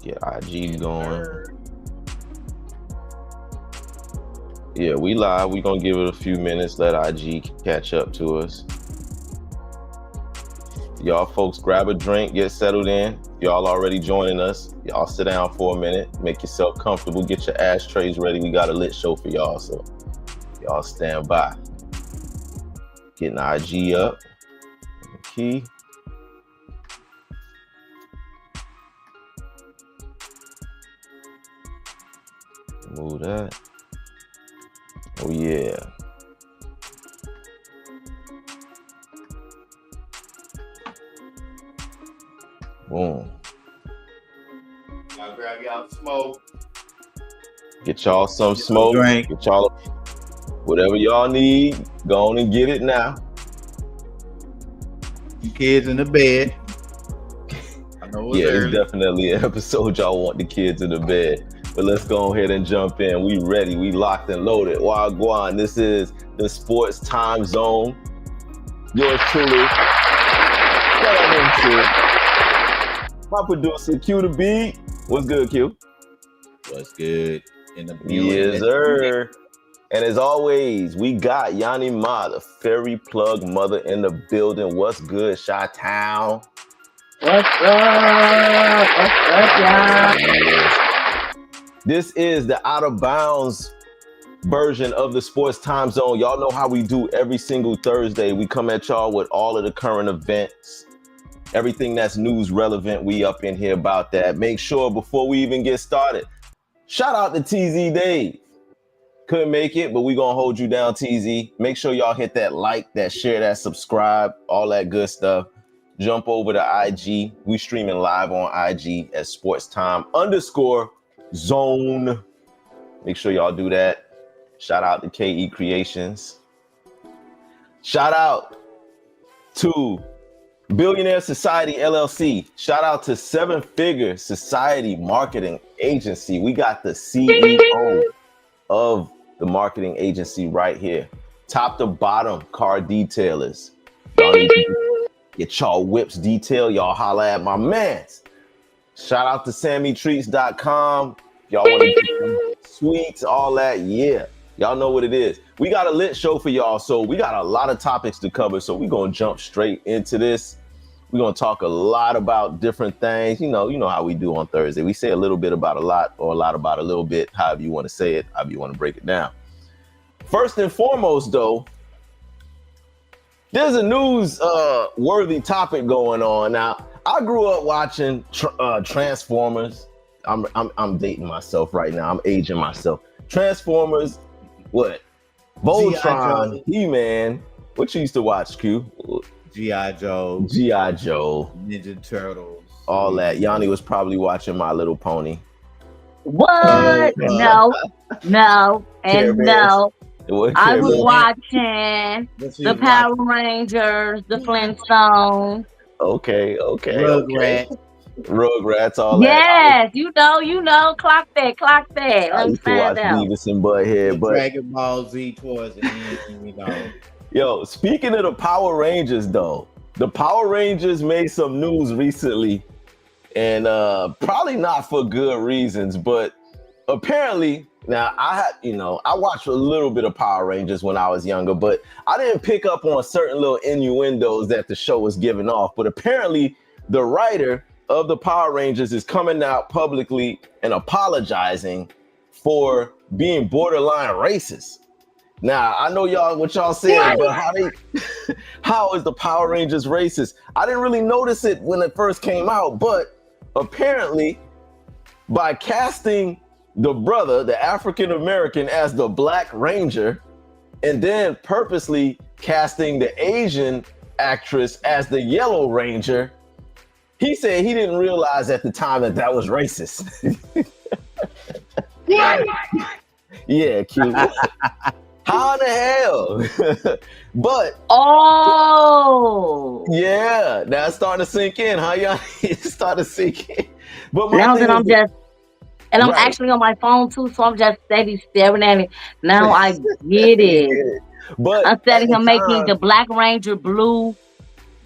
Get IG going. Yeah, we live. We gonna give it a few minutes. Let IG catch up to us. Y'all folks, grab a drink, get settled in. Y'all already joining us. Y'all sit down for a minute, make yourself comfortable, get your ashtrays ready. We got a lit show for y'all, so y'all stand by. Getting IG up. Key. Move that. Oh yeah. Boom. Y'all grab y'all smoke. Get y'all some smoke. Drink. Get y'all whatever y'all need. Go on and get it now. You kids in the bed. I know it's It's early. definitely an episode y'all want the kids in the bed. But let's go ahead and jump in. We ready. We locked and loaded. Wagwan. This is the Sports Time Zone. Yours truly. My producer, Q the Beat. What's good, Q? What's good in the Yes, sir. And as always, we got Yanni Ma, the Fairy Plug Mother in the building. What's good, Chi-Town? What's up? What's up, y'all? Yes. This is the Out of Bounds version of the Sports Time Zone. Y'all know how we do every single Thursday. We come at y'all with all of the current events. Everything that's news relevant, we up in here about that. Make sure before we even get started, shout out to TZ Dave. Couldn't make it, but we gonna hold you down, TZ. Make sure y'all hit that like, that share, that subscribe, all that good stuff. Jump over to IG. We streaming live on IG at sportstime_zone. Make sure y'all do that. Shout out to KE Creations. Shout out to Billionaire Society LLC. Shout out to Seven Figure Society Marketing Agency. We got the CEO of the marketing agency right here. Top to bottom car detailers. Y'all need to get y'all whips detailed. Y'all holla at my mans. Shout out to SammyTreats.com. Y'all want to get them sweets, all that. Yeah. Y'all know what it is. We got a lit show for y'all, so we got a lot of topics to cover, so we're going to jump straight into this. We're going to talk a lot about different things. You know how we do on Thursday. We say a little bit about a lot, or a lot about a little bit, however you want to say it, however you want to break it down. First and foremost, though, there's a news-worthy topic going on. Now, I grew up watching Transformers. I'm dating myself right now. I'm aging myself. Transformers, what? Voltron, He-Man. What you used to watch, Q? G.I. Joe. G.I. Joe. Ninja Turtles. All that. Yanni was probably watching My Little Pony. What? No, and no. I was watching the Power Rangers, the Flintstones. Okay. Rugrats, all that. Yes, you know, clock that. I used to watch Beavis and Butthead, but Dragon Ball Z towards the end, Yo, speaking of the Power Rangers, though, the Power Rangers made some news recently, and probably not for good reasons, but apparently, now I watched a little bit of Power Rangers when I was younger, but I didn't pick up on certain little innuendos that the show was giving off. But apparently, the writer of the Power Rangers is coming out publicly and apologizing for being borderline racist. Now, I know what y'all said, but how is the Power Rangers racist? I didn't really notice it when it first came out, but apparently by casting the brother, the African American, as the Black Ranger, and then purposely casting the Asian actress as the Yellow Ranger, he said he didn't realize at the time that was racist. Yeah, cute. How the hell? But yeah, that's starting to sink in, huh? Y'all, it's starting to sink in. But now that I'm actually on my phone too, so I'm just steady staring at it. Now I get it. But instead of him making the Black Ranger blue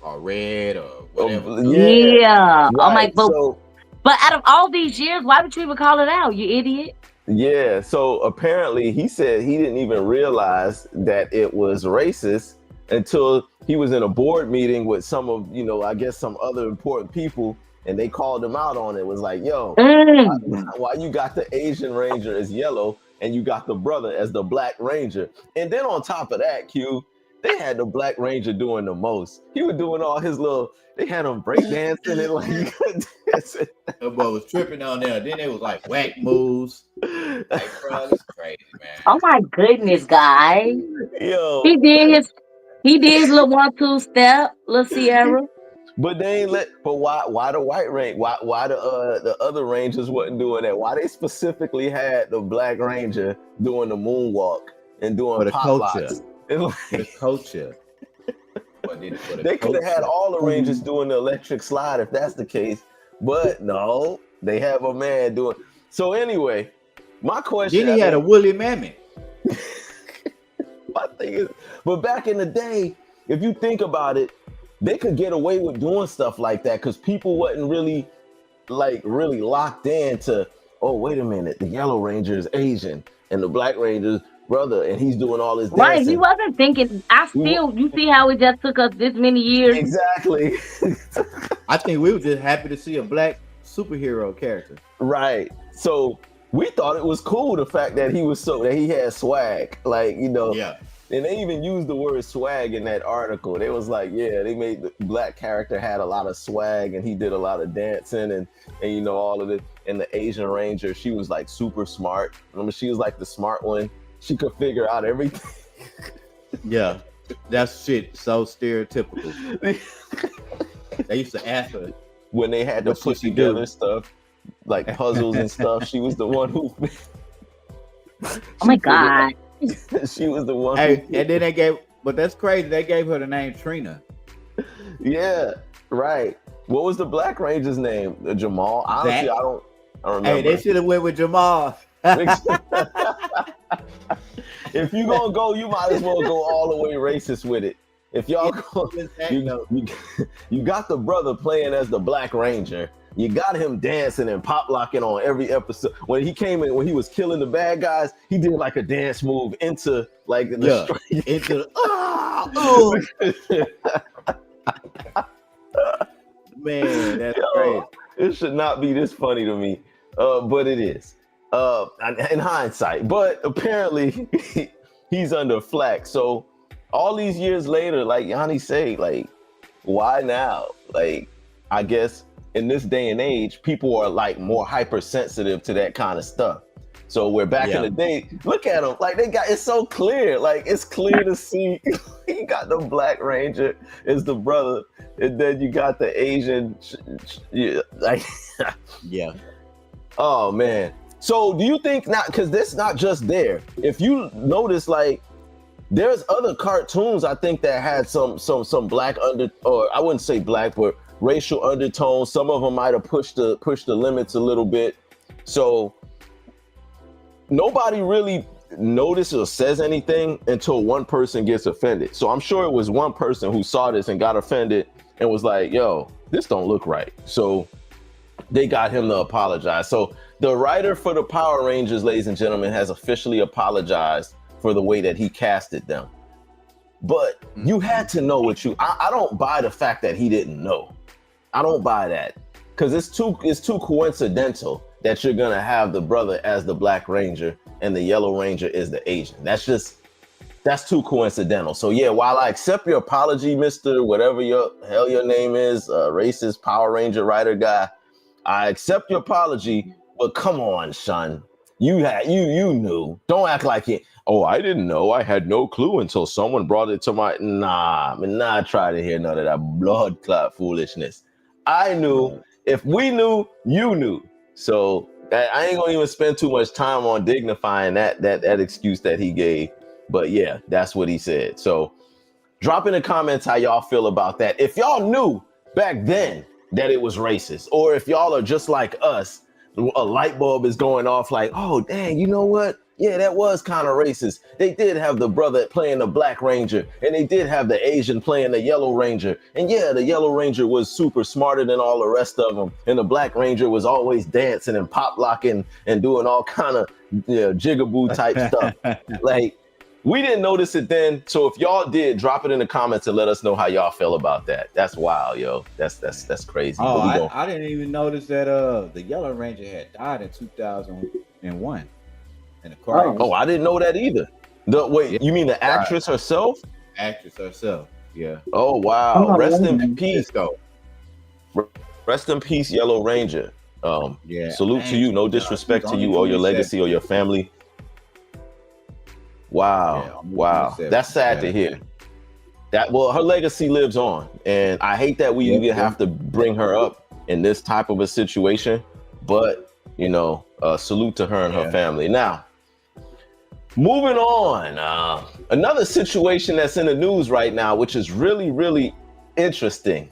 or red or whatever. Yeah. Right. I'm like, but so But out of all these years, why would you even call it out, you idiot? Yeah, so apparently he said he didn't even realize that it was racist until he was in a board meeting with some of, I guess some other important people, and they called him out on it. It was like, yo, why you got the Asian Ranger as yellow and you got the brother as the Black Ranger? And then on top of that, Q, they had the Black Ranger doing the most. He was doing all his they had him breakdancing and like dancing. The boy was tripping on there. Then it was like whack moves. Like, bro, this is crazy, man. Oh my goodness, guys. Yo. He did his little 1-2 step, little Sierra. But they ain't but why the white ranger? Why the other rangers wasn't doing that? Why they specifically had the Black Ranger doing the moonwalk and doing for the pop culture? The culture. They could have had all the rangers doing the electric slide if that's the case, but no, they have a man doing. So anyway, my question. Then he had a woolly mammoth. My thing is, but back in the day, if you think about it, they could get away with doing stuff like that because people wasn't really locked in to, oh, wait a minute, the Yellow Ranger is Asian and the Black Ranger's brother, and he's doing all this dancing. Right, he wasn't thinking. You see how it just took us this many years? Exactly. I think we were just happy to see a black superhero character. Right. So we thought it was cool, the fact that he had swag, Yeah. And they even used the word swag in that article. They was like, yeah, they made the Black character had a lot of swag and he did a lot of dancing and all of it. And the Asian Ranger, she was like super smart. Remember, she was like the smart one. She could figure out everything. Yeah, that's shit so stereotypical. They used to ask her when they had to put together stuff like puzzles and stuff. She was the one who. Oh my God. She was the one. Hey, and then but that's crazy. They gave her the name Trina. Yeah, right. What was the Black Ranger's name? Jamal? Honestly, I don't remember. Hey, they should have went with Jamal. If you gonna go, you might as well go all the way racist with it. If y'all go, you got the brother playing as the Black Ranger. You got him dancing and pop locking on every episode. When he came in, when he was killing the bad guys, he did like a dance move into like Man, that's crazy. It should not be this funny to me, but it is. In hindsight, but apparently he's under flack. So all these years later, like Yanni say, like, why now? Like, I guess in this day and age, people are like more hypersensitive to that kind of stuff. So we're back in the day. Look at them, like it's so clear. Like it's clear to see. You got the Black Ranger is the brother, and then you got the Asian. Yeah. Oh man. So do you think not? Because this not just there. If you notice, like there's other cartoons I think that had some black or I wouldn't say black, but racial undertones. Some of them might have pushed the limits a little bit. So nobody really notices or says anything until one person gets offended. So I'm sure it was one person who saw this and got offended and was like, yo, this don't look right. So they got him to apologize. So the writer for the Power Rangers, ladies and gentlemen, has officially apologized for the way that he casted them. But you had to know I don't buy the fact that he didn't know. I don't buy that. Because it's too coincidental that you're gonna have the brother as the Black Ranger and the Yellow Ranger is the Asian. That's too coincidental. So yeah, while I accept your apology, Mr. whatever your name is, racist Power Ranger writer guy, I accept your apology, but come on, son. You knew. Don't act like it. Oh, I didn't know. I had no clue until someone brought it to my... Nah, I'm not trying to hear none of that blood clot foolishness. I knew. If we knew, you knew. So I ain't gonna even spend too much time on dignifying that excuse that he gave. But yeah, that's what he said. So drop in the comments how y'all feel about that. If y'all knew back then that it was racist, or if y'all are just like us, a light bulb is going off like, oh, dang, you know what? yeah, that was kind of racist. They did have the brother playing the Black Ranger, and they did have the Asian playing the Yellow Ranger. And yeah, the Yellow Ranger was super smarter than all the rest of them, and the Black Ranger was always dancing and pop locking and doing all kind of jigaboo type stuff. Like, we didn't notice it then. So if y'all did, drop it in the comments and let us know how y'all feel about that. That's wild, yo. That's crazy. Oh, I didn't even notice that the Yellow Ranger had died in 2001 in the car. Oh, I didn't know that either. You mean the actress herself? Actress herself, yeah. Oh wow. Rest in peace, though. Rest in peace, Yellow Ranger. Salute to you. No disrespect to you or your legacy or your family. Wow. Wow. That's sad to hear. Her legacy lives on. And I hate that we even have to bring her up in this type of a situation. But, salute to her and her family. Now, moving on. Another situation that's in the news right now, which is really, really interesting.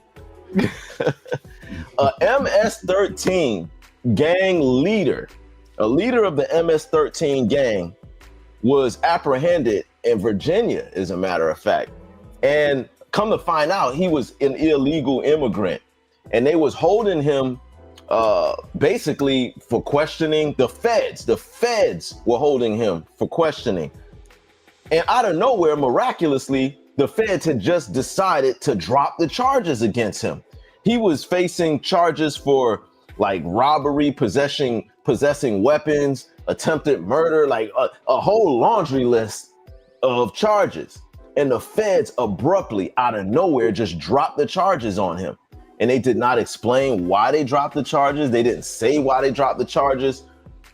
A MS-13 gang leader, a leader of the MS-13 gang, was apprehended in Virginia, as a matter of fact. And come to find out, he was an illegal immigrant. And they was holding him basically for questioning the feds. The feds were holding him for questioning. And out of nowhere, miraculously, the feds had just decided to drop the charges against him. He was facing charges for like robbery, possessing weapons, attempted murder, like a whole laundry list of charges. And the feds abruptly, out of nowhere, just dropped the charges on him. And they did not explain why they dropped the charges. They didn't say why they dropped the charges.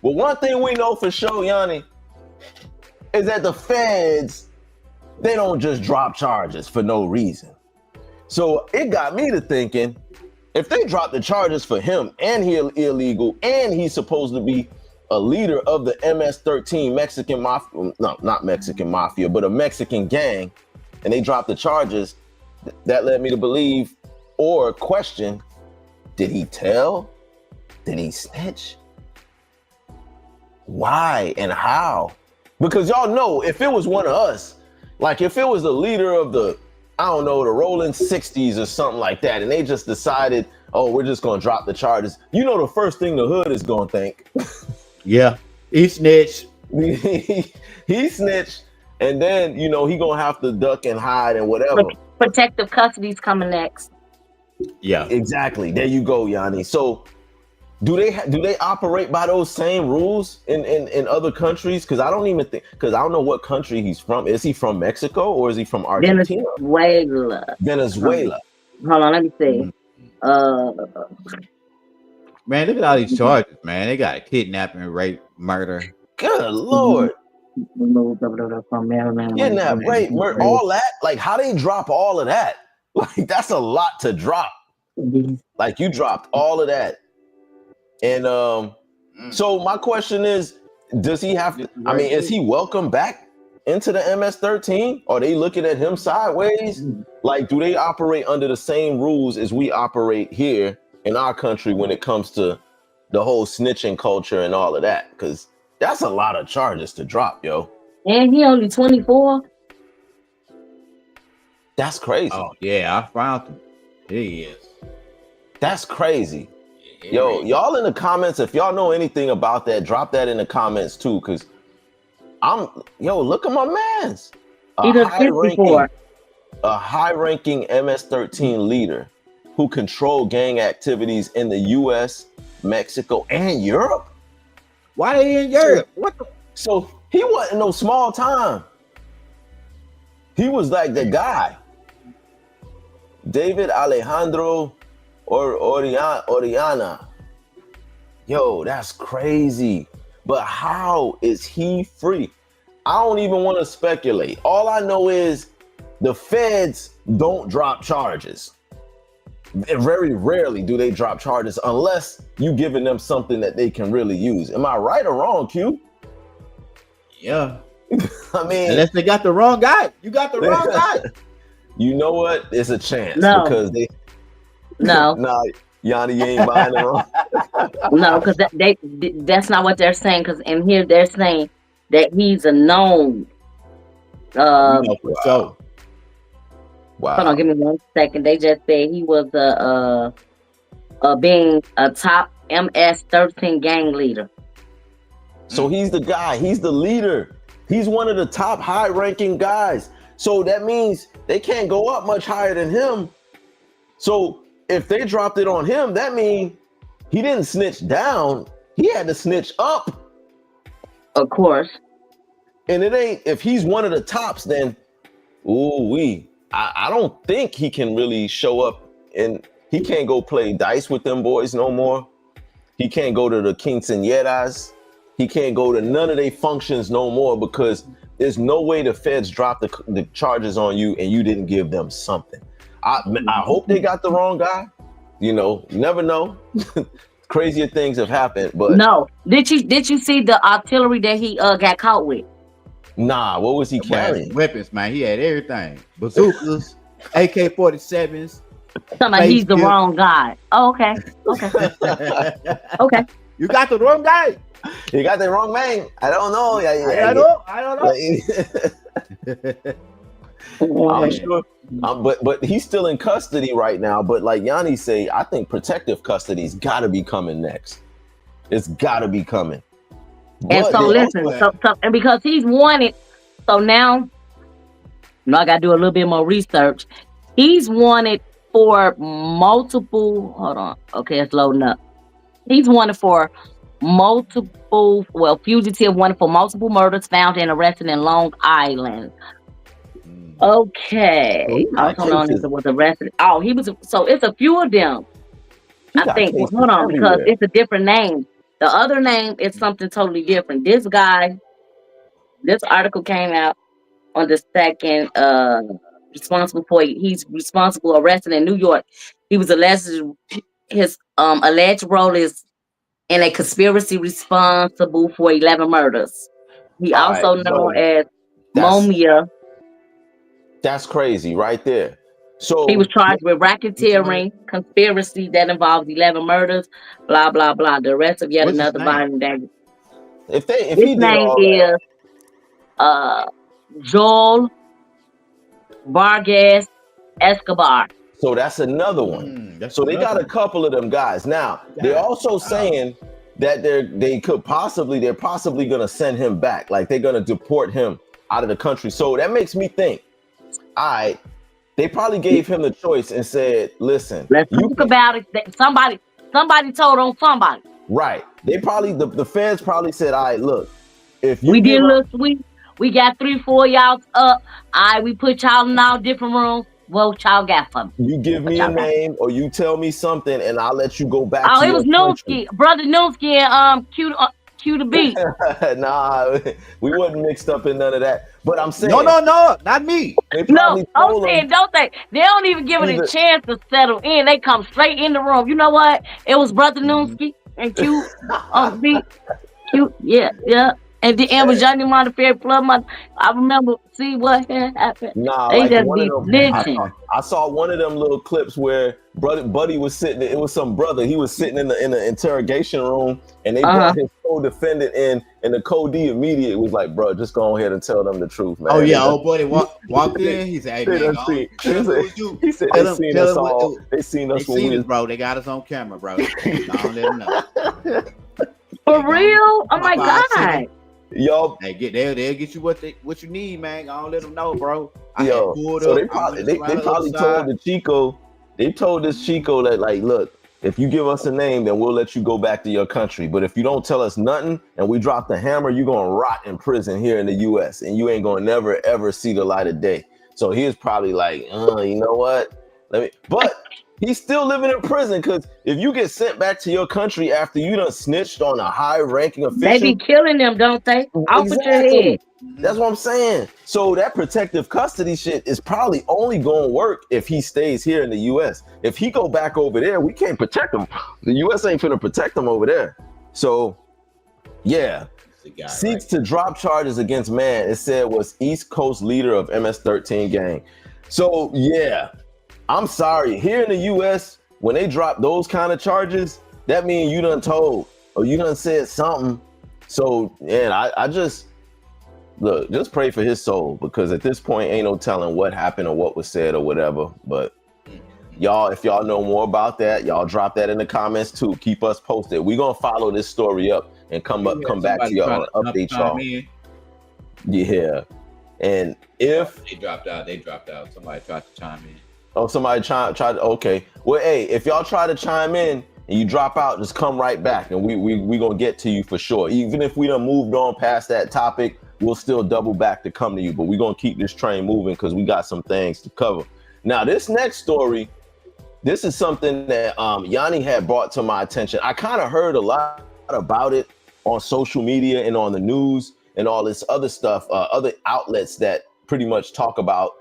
But one thing we know for sure, Yanni, is that the feds, they don't just drop charges for no reason. So it got me to thinking, if they drop the charges for him and he's illegal and he's supposed to be a leader of the MS-13 Mexican mafia, no, not Mexican mafia, but a Mexican gang, and they dropped the charges, that led me to believe or question, did he tell? Did he snitch? Why and how? Because y'all know, if it was one of us, like if it was the leader of the, I don't know, the Rolling 60s or something like that, and they just decided, oh, we're just gonna drop the charges, you know the first thing the hood is gonna think. Yeah, he snitched. He snitched, and then he gonna have to duck and hide and whatever. Protective custody's coming next. Yeah, exactly. There you go, Yanni. So, do they operate by those same rules in other countries? Because I don't even think, because I don't know what country he's from. Is he from Mexico or is he from Argentina? Venezuela. Hold on, let me see. Man, look at all these charges, man. They got kidnapping, rape, murder. Good Lord. Kidnap, rape, murder, all that. Like, how they drop all of that? Like, that's a lot to drop. Like, you dropped all of that. And so my question is, does he have to, I mean, is he welcome back into the MS-13? Are they looking at him sideways? Like, do they operate under the same rules as we operate here in our country when it comes to the whole snitching culture and all of that? Because that's a lot of charges to drop, yo. And he only 24. That's crazy. Oh, yeah, I found him. He is. That's crazy. Yo, y'all in the comments, if y'all know anything about that, drop that in the comments too, because look at my mans. A high-ranking MS-13 leader who controlled gang activities in the US, Mexico, and Europe. Why they in Europe? So he wasn't no small time. He was like the guy. David Alejandro Oriana. Yo, that's crazy. But how is he free? I don't even want to speculate. All I know is the feds don't drop charges. Very rarely do they drop charges unless you giving them something that they can really use. Am I right or wrong, Q? Yeah. I mean, unless they got the wrong guy. You got the wrong guy. You know what? It's a chance. No. Because nah, Yanni, you ain't buying it wrong. No, because that's not what they're saying. Because in here they're saying that he's a known. For sure. Wow. Hold on, give me 1 second. They just said he was being a top MS-13 gang leader. So he's the guy. He's the leader. He's one of the top high-ranking guys. So that means they can't go up much higher than him. So if they dropped it on him, that means he didn't snitch down. He had to snitch up. Of course. And it ain't, if he's one of the tops, then I don't think he can really show up, and he can't go play dice with them boys no more. He can't go to the quinceañeras. He can't go to none of their functions no more, because there's no way the feds dropped the charges on you and you didn't give them something. I hope they got the wrong guy. You know, you never know. Crazier things have happened, but no. Did you see the artillery that he got caught with? Nah, what was he carrying? Weapons, man. He had everything. Bazookas, AK-47s. Somebody, he's the wrong guy. Oh, okay. Okay. You got the wrong guy. You got the wrong man. I don't know. I don't know. I'm sure. But he's still in custody right now. But like Yanni say, I think protective custody's got to be coming next. It's got to be coming. And so listen, and because he's wanted, so now, I got to do a little bit more research. He's wanted for multiple. Hold on. Okay, it's loading up. He's wanted for fugitive wanted for multiple murders found and arrested in Long Island. Okay. Hold on, it was arrested. Oh, he was. So it's a few of them. I think. Hold on, because it's a different name. The other name is something totally different. This article came out on the 2nd. He's responsible arrested in New York. He was alleged. His alleged role is in a conspiracy responsible for 11 murders. He also known as Momia. That's crazy, right there. So he was charged with racketeering, conspiracy that involves 11 murders, blah blah blah. The rest of yet another violent damage. His name is Joel Vargas Escobar. So that's another one. They got a couple of them guys. Now they're also saying that they're possibly gonna send him back, like they're gonna deport him out of the country. So that makes me think, all right. They probably gave him the choice and said, listen, let's talk about it. Somebody told on somebody. Right. They probably, the feds probably said, all right, look, if you we did look sweet, we got 3-4 y'all up. We put y'all in all different rooms. Well, y'all got for me. You give me a name or you tell me something and I'll let you go back. Oh, it was Newski, brother Newski and Q to B. Nah, we wasn't mixed up in none of that. But I'm saying no, not me. No, I'm saying don't they don't even give it a chance to settle in. They come straight in the room. You know what? It was brother Newski and Q B. Q, yeah. And the end was Johnny Montefiore Flood Month. I remember, see what happened. Nah, they like just be snitching. I saw one of them little clips where Buddy was sitting. It was some brother. He was sitting in the interrogation room, and they brought his co-defendant in, and the co-D immediately was like, "Bro, just go ahead and tell them the truth, man." Oh yeah, old buddy walked in. He said, "Hey man, he said they seen us all. They seen us, bro. They got us on camera, bro. Don't let them know." For real? Oh my God. Yo, they'll get you what you need, man. I don't let them know, bro. So they probably told the Chico. They told this Chico that, like, look, if you give us a name, then we'll let you go back to your country. But if you don't tell us nothing and we drop the hammer, you're gonna rot in prison here in the U.S. and you ain't gonna never ever see the light of day. So he was probably like, you know what? But he's still living in prison, because if you get sent back to your country after you done snitched on a high-ranking official, they be killing them, don't they? Off with your head. That's what I'm saying. So that protective custody shit is probably only going to work if he stays here in the U.S. If he go back over there, we can't protect him. The U.S. ain't finna protect him over there. So, yeah. Seeks to drop charges against man, it said was East Coast leader of MS-13 gang. So, yeah. I'm sorry. Here in the U.S., when they drop those kind of charges, that means you done told or you done said something. So, yeah, look, just pray for his soul, because at this point ain't no telling what happened or what was said or whatever. But y'all, if y'all know more about that, y'all drop that in the comments too. Keep us posted. We're gonna follow this story up and come back to y'all and update y'all. Yeah. And if they dropped out. Somebody tried to chime in. Oh, somebody tried to, okay. Well, hey, if y'all try to chime in and you drop out, just come right back and we gonna get to you for sure. Even if we done moved on past that topic, we'll still double back to come to you, but we're gonna keep this train moving because we got some things to cover. Now, this next story, this is something that Yanni had brought to my attention. I kind of heard a lot about it on social media and on the news and all this other stuff, other outlets that pretty much talk about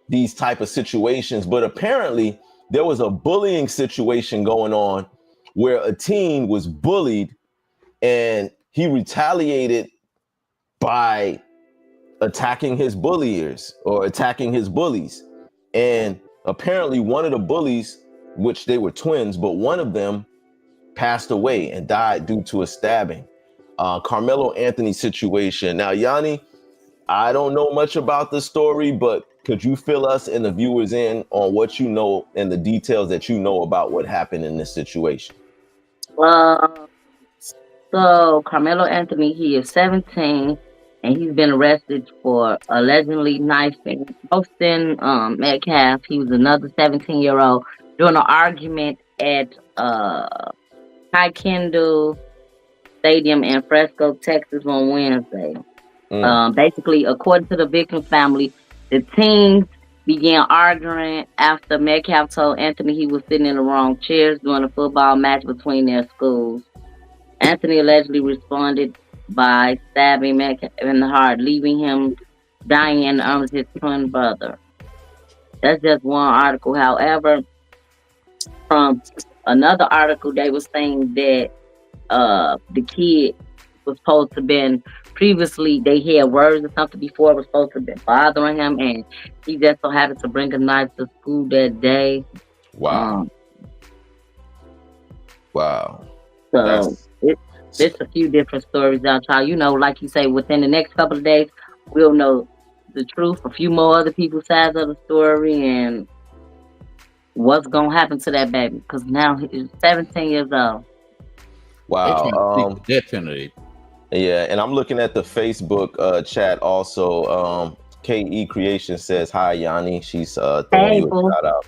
these type of situations. But apparently there was a bullying situation going on where a teen was bullied and he retaliated by attacking his bulliers or attacking his bullies. And apparently one of the bullies, which they were twins, but one of them passed away and died due to a stabbing. Carmelo Anthony situation. Now, Yanni, I don't know much about the story, but could you fill us and the viewers in on what you know and the details that you know about what happened in this situation? So Carmelo Anthony, he is 17, and he's been arrested for allegedly knifing Austin Metcalf. He was another 17-year-old during an argument at High Kendall Stadium in Fresco, Texas on Wednesday. Basically, according to the victim family, the teens began arguing after Metcalf told Anthony he was sitting in the wrong chairs during a football match between their schools. Anthony allegedly responded by stabbing Metcalf in the heart, leaving him dying in the arms of his twin brother. That's just one article. However, from another article, they were saying that the kid was supposed to have been previously, they had words or something before, was supposed to have been bothering him, and he just so happened to bring a knife to school that day. Wow. Wow. So it's a few different stories out, y'all. You know, like you say, within the next couple of days, we'll know the truth, a few more other people's sides of the story, and what's gonna happen to that baby, because now he's 17 years old. Wow. Definitely. Yeah, and I'm looking at the Facebook chat also. KE Creation says hi, Yanni. She's throwing you a shout out.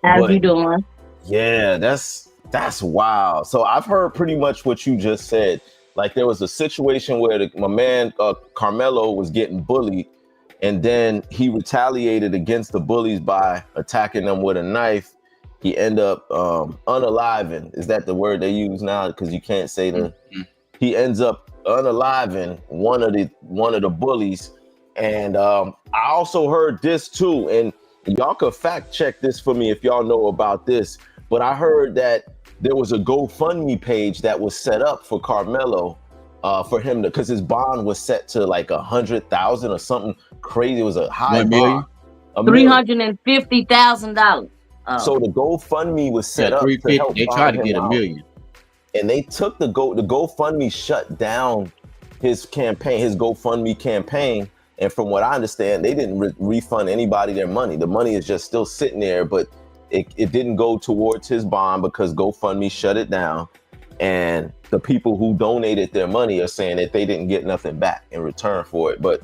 How you doing? Yeah, that's wild. So I've heard pretty much what you just said. Like, there was a situation where my man Carmelo was getting bullied, and then he retaliated against the bullies by attacking them with a knife. He ended up unaliving. Is that the word they use now? Because you can't say the. Mm-hmm. He ends up unaliving one of the bullies. And I also heard this too, and y'all could fact check this for me if y'all know about this, but I heard that there was a GoFundMe page that was set up for Carmelo for him to, because his bond was set to like 100,000 or something crazy. It was a high bond. $350,000. So the GoFundMe was set up to help. They tried to get $1 million. And they took the GoFundMe shut down his campaign, his GoFundMe campaign. And from what I understand, they didn't refund anybody their money. The money is just still sitting there, but it didn't go towards his bond because GoFundMe shut it down. And the people who donated their money are saying that they didn't get nothing back in return for it. But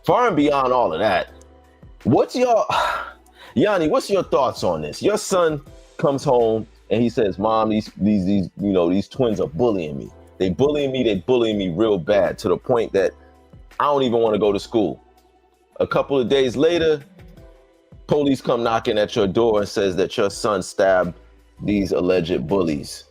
far and beyond all of that, Yanni, what's your thoughts on this? Your son comes home and he says, Mom, these twins are bullying me. They bullying me real bad, to the point that I don't even want to go to school. A couple of days later, police come knocking at your door and says that your son stabbed these alleged bullies.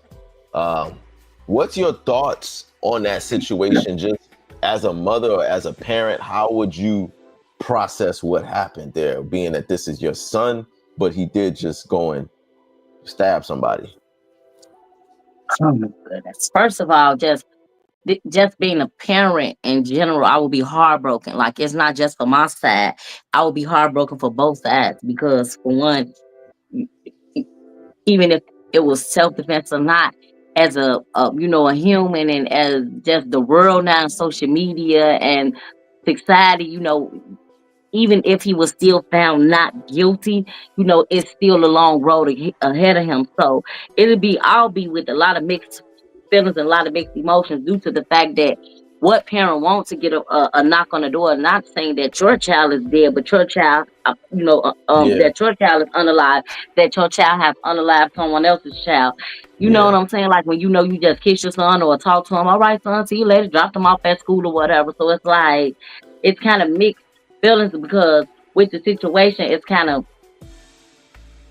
What's your thoughts on that situation? Just as a mother or as a parent, how would you process what happened there, being that this is your son, but he did just go and stab somebody? Oh my goodness. First of all, just being a parent in general, I will be heartbroken. Like, it's not just for my side. I will be heartbroken for both sides, because for one, even if it was self-defense or not, as a you know, a human, and as just the world now, social media and society, you know, even if he was still found not guilty, you know, it's still a long road ahead of him. So I'll be with a lot of mixed feelings and a lot of mixed emotions due to the fact that what parent wants to get a knock on the door, not saying that your child is dead, but your child, Yeah, that your child is unalive, that your child has unalive someone else's child. You know what yeah, I'm saying? Like when you know you just kiss your son or talk to him, all right, son, see you later, drop them off at school or whatever. So it's like, it's kind of mixed feelings because with the situation, it's kind of,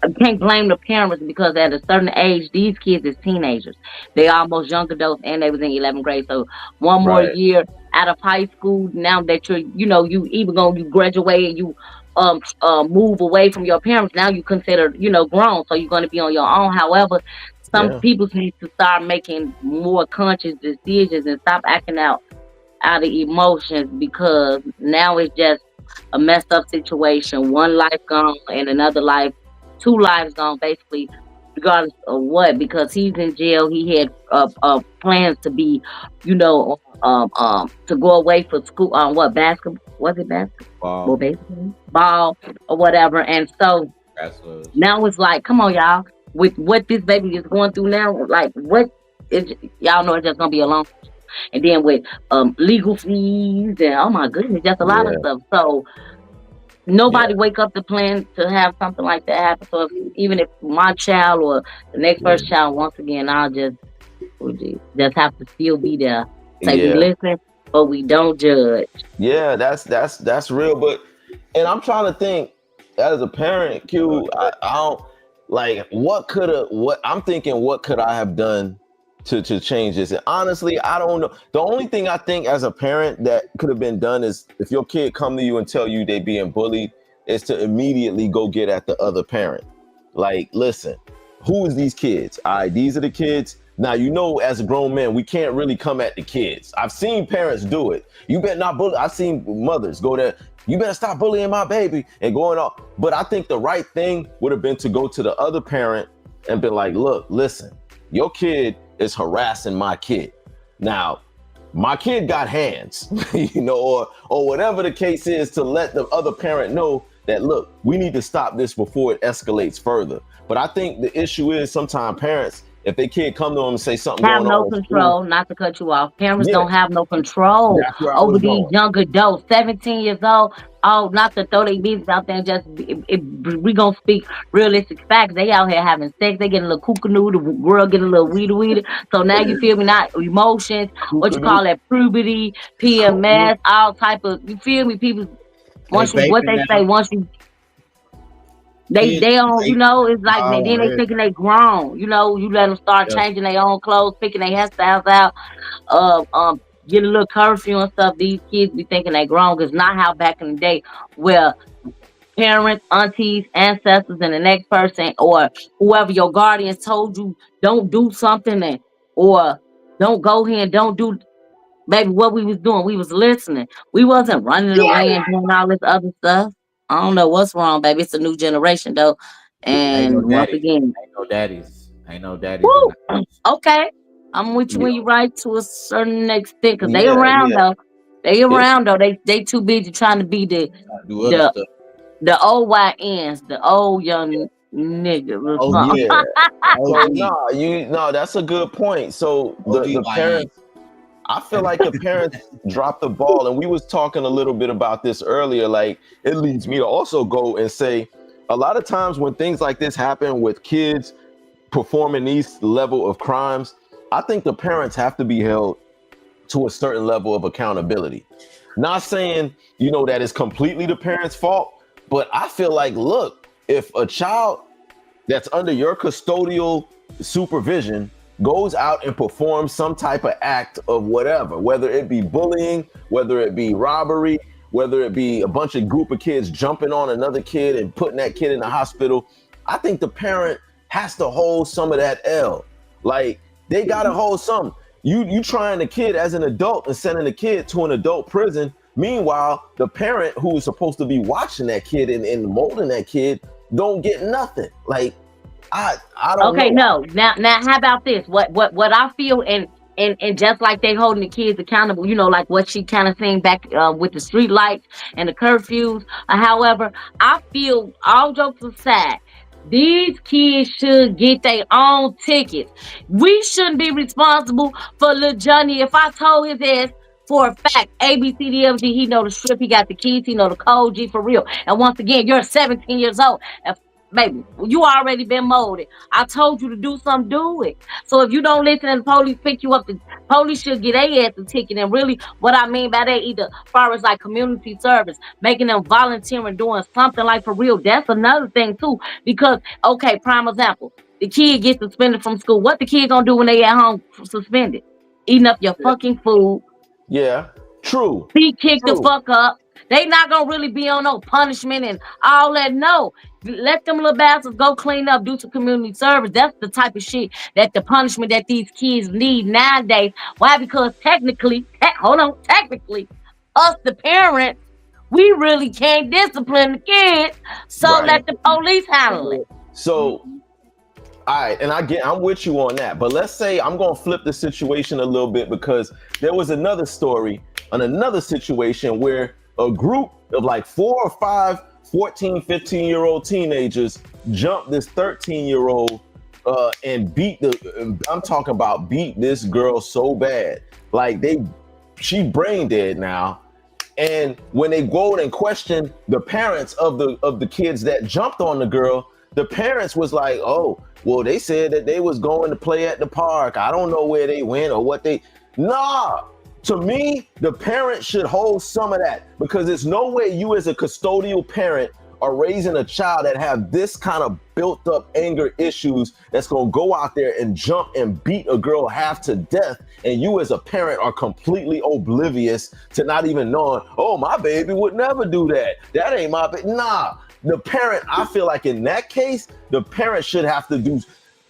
I can't blame the parents because at a certain age, these kids is teenagers. They almost young adults and they was in 11th grade. So one more right. year out of high school, now that you're, you know, you even you graduate and you move away from your parents, now you consider, you know, grown. So you're going to be on your own. However, some Yeah, people need to start making more conscious decisions and stop acting out of emotions because now it's just a messed up situation. One life gone and another life, two lives gone, basically, regardless of what. Because he's in jail, he had plans to be, you know, to go away for school. What basketball was it? Basketball, Ball. basically, ball or whatever. And so That's a now it's like, come on, y'all, with what this baby is going through now, like what is y'all know it's just gonna be a long, and then with legal fees and oh my goodness, just a lot of yeah, stuff. So yeah, nobody wake up to plan to have something like that happen. So even if my child or the next yeah, first child, once again, I'll just have to still be there. Say we yeah, listen, but we don't judge. yeah. That's real. But and I'm trying to think as a parent, Q. I don't like what I'm thinking. What could I have done to change this? And honestly, I don't know. The only thing I think as a parent that could have been done is if your kid come to you and tell you they being bullied, is to immediately go get at the other parent. Like, listen, who is these kids? All right, these are the kids. Now, you know, as a grown man, we can't really come at the kids. I've seen parents do it. You better not bully. I've seen mothers go there. You better stop bullying my baby and going off. But I think the right thing would have been to go to the other parent and be like, look, listen, your kid is harassing my kid. Now, my kid got hands, you know, or whatever the case is, to let the other parent know that, look, we need to stop this before it escalates further. But I think the issue is sometimes parents, if their kid come to them and say something Have going no on in school, control, not to cut you off. Parents yeah, don't have no control that's where I over was these going. young adults, 17 years old. Oh, not to throw their business out there and just we gonna speak realistic facts. They out here having sex, they getting a little kookanoo, the girl getting a little weedy. So now you feel me, not emotions, what you Kookadoo, call that, puberty, yeah, PMS, all type of, you feel me, people, they once you, what vaping they say, now. once you, Kids they don't, you vaping know, it's like then they already. thinking they grown, you know, you let them start Yeah. changing their own clothes, picking their hairstyles out, uh, um, get a little curfew and stuff. These kids be thinking they grown because not how back in the day where parents, aunties, ancestors, and the next person or whoever your guardians told you don't do something or don't go here and don't do. Baby, what we was doing, we was listening. We wasn't running away and doing all this other stuff. I don't know what's wrong, baby. It's a new generation though, Ain't no and once daddies. again, Ain't no daddies. Ain't no daddies in woo, the house. okay. I'm with you yeah, when you right to a certain extent, cause they yeah, around yeah. though. They It's around though. They too busy trying to be Trying to do other the stuff. the old YNs, the old young niggas or OG. something. yeah. So OG. no, that's a good point. So the OGYN. parents, I feel like the parents dropped the ball, and we was talking a little bit about this earlier. Like, it leads me to also go and say, a lot of times when things like this happen with kids performing these level of crimes, I think the parents have to be held to a certain level of accountability. Not saying, you know, that it's completely the parents' fault, but I feel like, look, if a child that's under your custodial supervision goes out and performs some type of act of whatever, whether it be bullying, whether it be robbery, whether it be a bunch of group of kids jumping on another kid and putting that kid in the hospital, I think the parent has to hold some of that L. Like, they gotta hold some. You trying the kid as an adult and sending the kid to an adult prison. Meanwhile, the parent who is supposed to be watching that kid and molding that kid don't get nothing. Like, I don't Okay, know. no. Now, how about this? What I feel, and just like they holding the kids accountable, like what she kind of saying back with the street lights and the curfews. However, I feel, all jokes aside, these kids should get their own tickets. We shouldn't be responsible for little Johnny. If I told his ass for a fact, ABCDFG, he know the strip, he got the keys, he know the code, G, for real. And once again, you're 17 years old. Baby, you already been molded. I told you to do something, do it. So if you don't listen and the police pick you up, the police should get their ass a ticket. And really, what I mean by that, either as far as like community service, making them volunteering, doing something like for real. That's another thing too. Because, okay, prime example, the kid gets suspended from school. What the kid gonna do when they at home suspended? Eating up your fucking food. Yeah, true. Be kicked the True. fuck up. They not gonna really be on no punishment and all that. No, let them little bastards go clean up, do some community service. That's the type of shit that the punishment that these kids need nowadays. Why? Because technically, us the parents, we really can't discipline the kids. So Right. let the police handle it. So, all right, and I'm with you on that. But let's say I'm gonna flip the situation a little bit, because there was another story on another situation where a group of like 4 or 5 14, 15-year-old teenagers jumped this 13-year-old and beat this girl so bad. Like she brain dead now. And when they go and question the parents of the kids that jumped on the girl, the parents was like, oh, well, they said that they was going to play at the park. I don't know where they went or what they. Nah. To me, the parent should hold some of that, because there's no way you as a custodial parent are raising a child that have this kind of built up anger issues that's going to go out there and jump and beat a girl half to death. And you as a parent are completely oblivious to not even knowing, oh, my baby would never do that. That ain't my baby. Nah, the parent, I feel like in that case, the parent should have to do,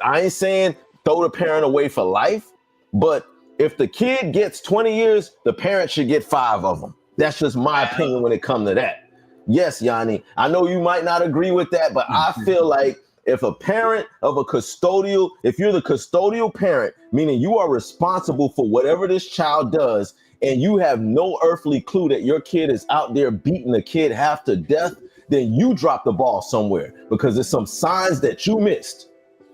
I ain't saying throw the parent away for life, but if the kid gets 20 years, the parent should get 5 of them. That's just my opinion when it comes to that. Yes, Yanni, I know you might not agree with that, but I feel like if a parent of a custodial, if you're the custodial parent, meaning you are responsible for whatever this child does, and you have no earthly clue that your kid is out there beating a kid half to death, then you drop the ball somewhere, because there's some signs that you missed.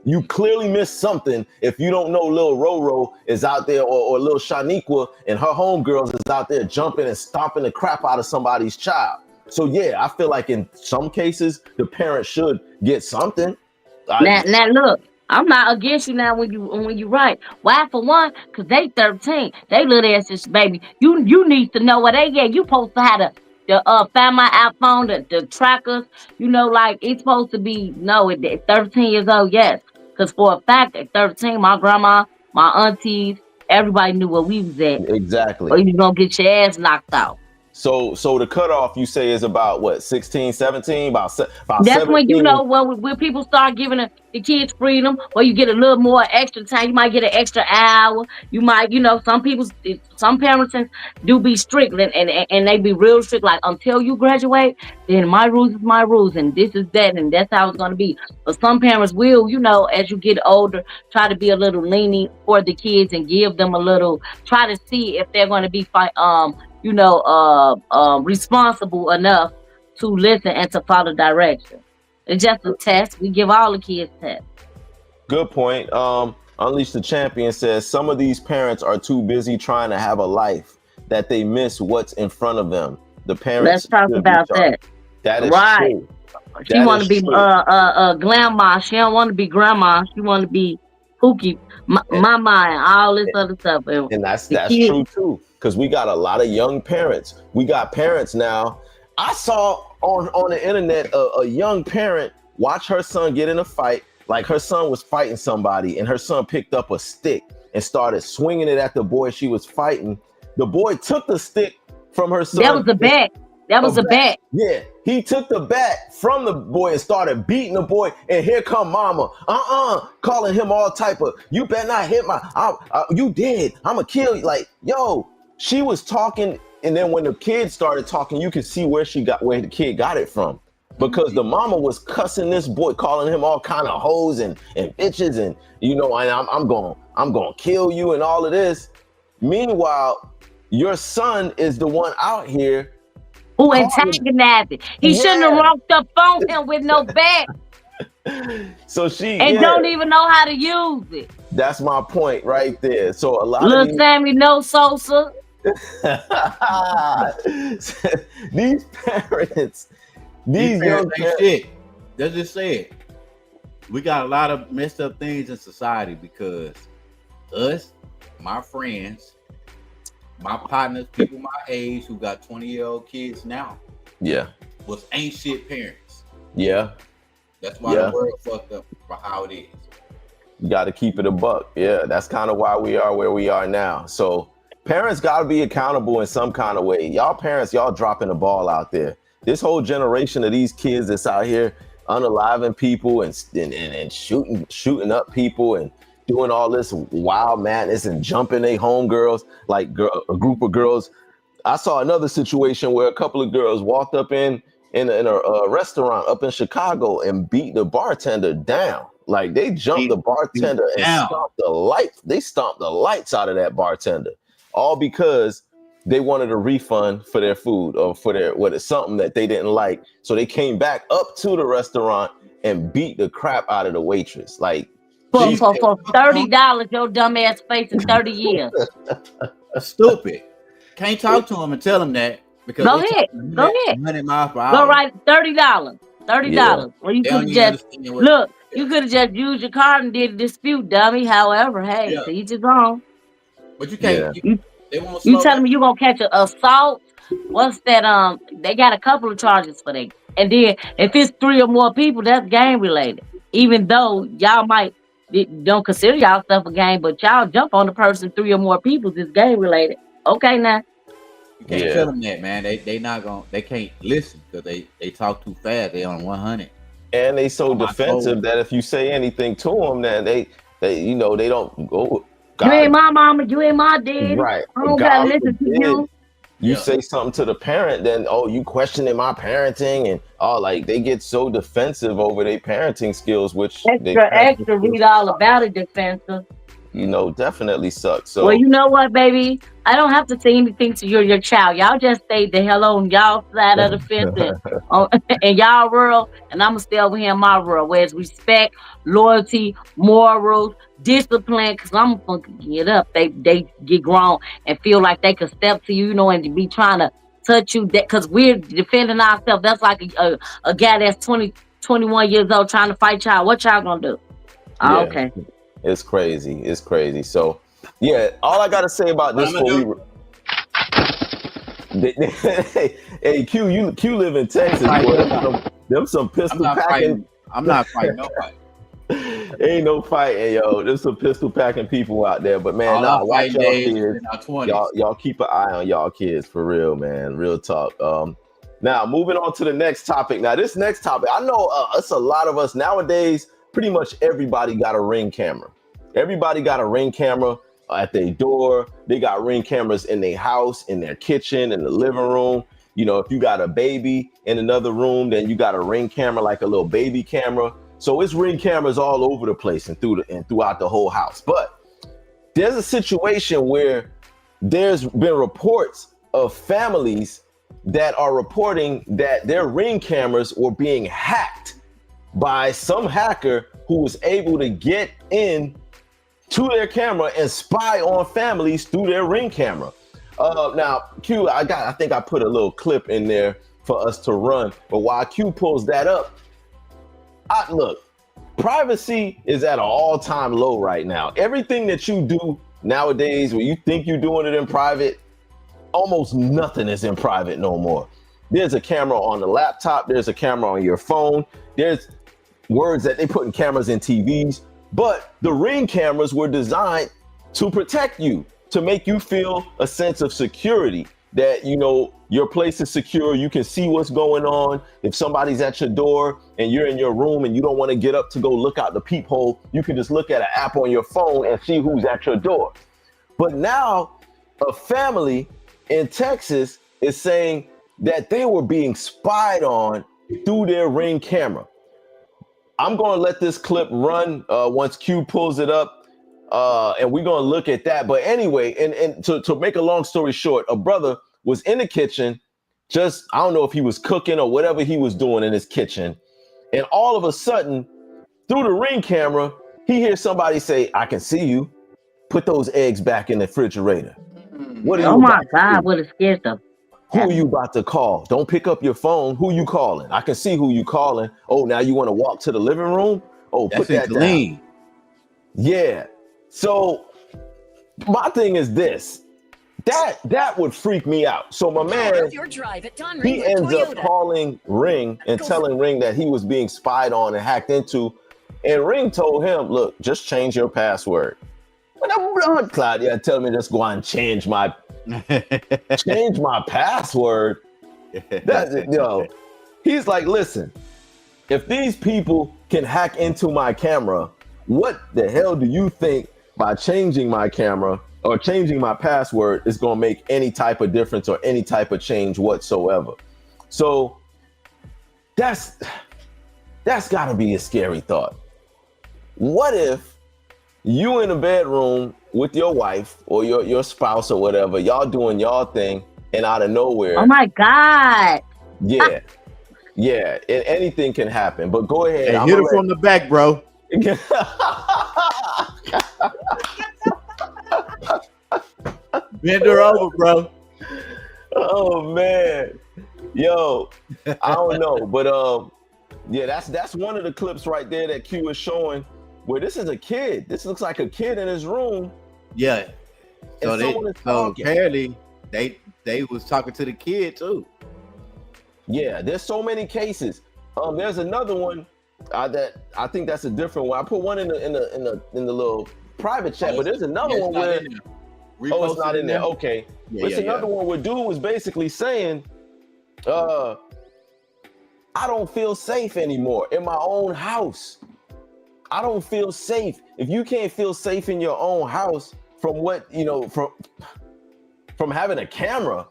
You clearly missed something if you don't know Lil Roro is out there, or Lil Shaniqua and her homegirls is out there jumping and stomping the crap out of somebody's child. So yeah, I feel like in some cases the parent should get something. Now look, I'm not against you now when you right. Why? For one, because they 13. They little ass just baby. You need to know what they get. You supposed to have the Find My iPhone, the trackers. Like it's supposed to be at 13 years old, yes. Because for a fact, at 13, my grandma, my aunties, everybody knew where we was at. Exactly. Or you gonna get your ass knocked out. So the cutoff you say is about what, 16, 17, about That's 17? when people start giving the kids freedom, or you get a little more extra time. You might get an extra hour. You might, some parents do be strict, and they be real strict. Like, until you graduate, then my rules is my rules, and this is that, and that's how it's gonna be. But some parents will, as you get older, try to be a little lenient for the kids and give them a little. Try to see if they're gonna be responsible enough to listen and to follow direction. It's just a test. We give all the kids tests. Good point. Unleash the Champion says some of these parents are too busy trying to have a life that they miss what's in front of them. The parents. Let's talk about that. That is right. true. She want to be grandma. She don't want to be grandma. She want to be Pookie, mama, and all this other stuff. And that's true too. Because we got a lot of young parents. We got parents now. I saw on the internet a young parent watch her son get in a fight. Like, her son was fighting somebody, and her son picked up a stick and started swinging it at the boy she was fighting. The boy took the stick from her son. That was a bat. That was a bat. Yeah, he took the bat from the boy and started beating the boy. And here come mama, calling him all type of, you better not hit you did. I'ma kill you. Like, yo. She was talking, and then when the kid started talking, you could see where the kid got it from. because the mama was cussing this boy, calling him all kind of hoes and bitches, and you know, and I'm gonna kill you and all of this. Meanwhile, your son is the one out here who antagonized it. He shouldn't have walked up on him with no bat. So she don't even know how to use it. That's my point right there. So a lot of Sammy No Sosa. These parents, these young parents, shit. Let's just say it. We got a lot of messed up things in society because us, my friends, my partners, people my age who got 20-year-old kids now, ain't shit parents. Yeah. That's why the world fucked up for how it is. You got to keep it a buck. Yeah, that's kind of why we are where we are now. So parents got to be accountable in some kind of way. Y'all parents, y'all dropping the ball out there. This whole generation of these kids that's out here unaliving people and shooting up people and doing all this wild madness and jumping they homegirls, like a group of girls. I saw another situation where a couple of girls walked up in a restaurant up in Chicago and beat the bartender down. Like they jumped the bartender and stomped the lights. They stomped the lights out of that bartender, all because they wanted a refund for their food or for their something that they didn't like. So they came back up to the restaurant and beat the crap out of the waitress. Like for $30, your dumb ass facing 30 years. Stupid. Can't talk to him and tell him that. Because go ahead. 100 miles per hour. Go right $30. $30. Well, you could just look. You could have just used your card and did a dispute, dummy. However, hey, so you just wrong. But you can't. They won't. You telling me you gonna catch an assault? What's that? They got a couple of charges for that. And then if it's 3 or more people, that's gang related. Even though y'all might don't consider y'all stuff a gang, but y'all jump on the person 3 or more people, it's gang related. Okay, now. You can't tell them that, man. They not gonna. They can't listen because they talk too fast. They on 100. And they so defensive that if you say anything to them, then they you know they don't go. God, you ain't my mama, you ain't my daddy. Right. I don't gotta listen to you. You say something to the parent, then you questioning my parenting and like they get so defensive over their parenting skills, which extra read all about it defensive. You know, definitely sucks. So well, you know what, baby? I don't have to say anything to your child. Y'all just stay the hell on y'all side of the fence and y'all world, and I'm gonna stay over here in my world where it's respect, loyalty, morals, discipline. Cause I'm gonna get up. They get grown and feel like they could step to you, you know, and be trying to touch you. That cause we're defending ourselves. That's like a guy that's 20, 21 years old trying to fight y'all. What y'all gonna do? Yeah. Okay. It's crazy. It's crazy. So, yeah, all I got to say about this hey, Q live in Texas. Boy. Them some pistol packing. I'm not fighting nobody. Ain't no fighting, yo. There's some pistol packing people out there. But, man, watch y'all kids. Y'all keep an eye on y'all kids for real, man. Real talk. Now, moving on to the next topic. Now, this next topic, I know it's a lot of us nowadays. Pretty much everybody got a Ring camera. Everybody got a Ring camera at their door. They got Ring cameras in their house, in their kitchen, in the living room. You know, if you got a baby in another room, then you got a Ring camera, like a little baby camera. So it's Ring cameras all over the place and throughout the whole house. But there's a situation where there's been reports of families that are reporting that their Ring cameras were being hacked by some hacker who was able to get in to their camera and spy on families through their Ring camera. Now, Q, I think I put a little clip in there for us to run, but while Q pulls that up, look, privacy is at an all-time low right now. Everything that you do nowadays, where you think you're doing it in private, almost nothing is in private no more. There's a camera on the laptop. There's a camera on your phone. There's words that they put in cameras in TVs, but the Ring cameras were designed to protect you, to make you feel a sense of security, that, you know, your place is secure. You can see what's going on. If somebody's at your door and you're in your room and you don't want to get up to go look out the peephole, you can just look at an app on your phone and see who's at your door. But now a family in Texas is saying that they were being spied on through their Ring camera. I'm going to let this clip run once Q pulls it up, and we're going to look at that. But anyway, and to make a long story short, a brother was in the kitchen, just, I don't know if he was cooking or whatever he was doing in his kitchen. And all of a sudden, through the Ring camera, he hears somebody say, I can see you. Put those eggs back in the refrigerator. What are you Oh my about to God, do? what a scare stuff. Who are you about to call? Don't pick up your phone. Who you calling? I can see who you calling. Oh, now you want to walk to the living room? Oh, That's put that down. clean. Yeah. So my thing is this. That would freak me out. So my man, Your drive at Don he Ring ends up Toyota. calling Ring and telling Ring that he was being spied on and hacked into. And Ring told him, look, just change your password. But I'm blood Claudia telling me just go and change my password. That's it, yo. He's like, listen, if these people can hack into my camera, what the hell do you think by changing my camera or changing my password is going to make any type of difference or any type of change whatsoever? So that's got to be a scary thought. What if you in a bedroom with your wife or your spouse or whatever, y'all doing y'all thing, and out of nowhere, Oh my God. yeah, and anything can happen. But go ahead. Hey, hit her from the back, bro. Bend her over, bro. Oh man, yo, I don't know, but yeah, that's one of the clips right there that Q is showing, where this is a kid. This looks like a kid in his room. Yeah. So And someone is so talking. apparently they was talking to the kid too. Yeah, there's so many cases. There's another one that I think that's a different one. I put one in the little private chat, but there's another one where it's not in there. Okay, there's another one where dude was basically saying, I don't feel safe anymore in my own house. I don't feel safe. If you can't feel safe in your own house from what, from having a camera,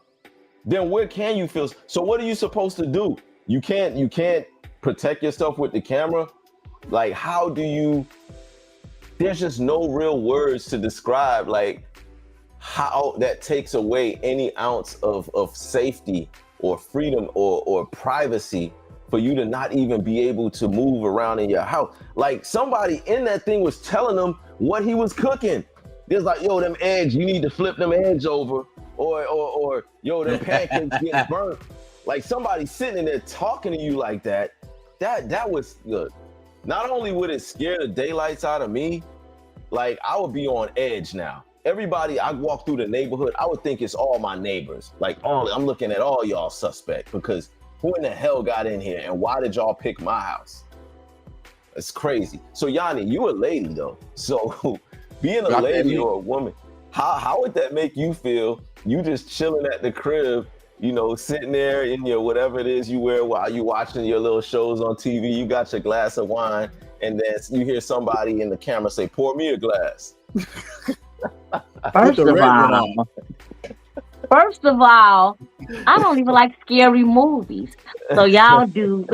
then where can you feel? So what are you supposed to do? You can't protect yourself with the camera. Like, how do you, there's just no real words to describe like how that takes away any ounce of safety or freedom or privacy for you to not even be able to move around in your house. Like, somebody in that thing was telling them what he was cooking. There's like, yo, them eggs, you need to flip them eggs over, or yo, them pancakes getting burnt. Like, somebody sitting in there talking to you like that. That was good. Not only would it scare the daylights out of me, like, I would be on edge now. Everybody, I walk through the neighborhood, I would think it's all my neighbors. Like, I'm looking at all y'all suspect, because who in the hell got in here and why did y'all pick my house? It's crazy. So Yanni, you a lady though. So being a lady or a woman, how would that make you feel? You just chilling at the crib, sitting there in your whatever it is you wear while you watching your little shows on TV. You got your glass of wine, and then you hear somebody in the camera say, "Pour me a glass." First of all, I don't even like scary movies. So y'all do.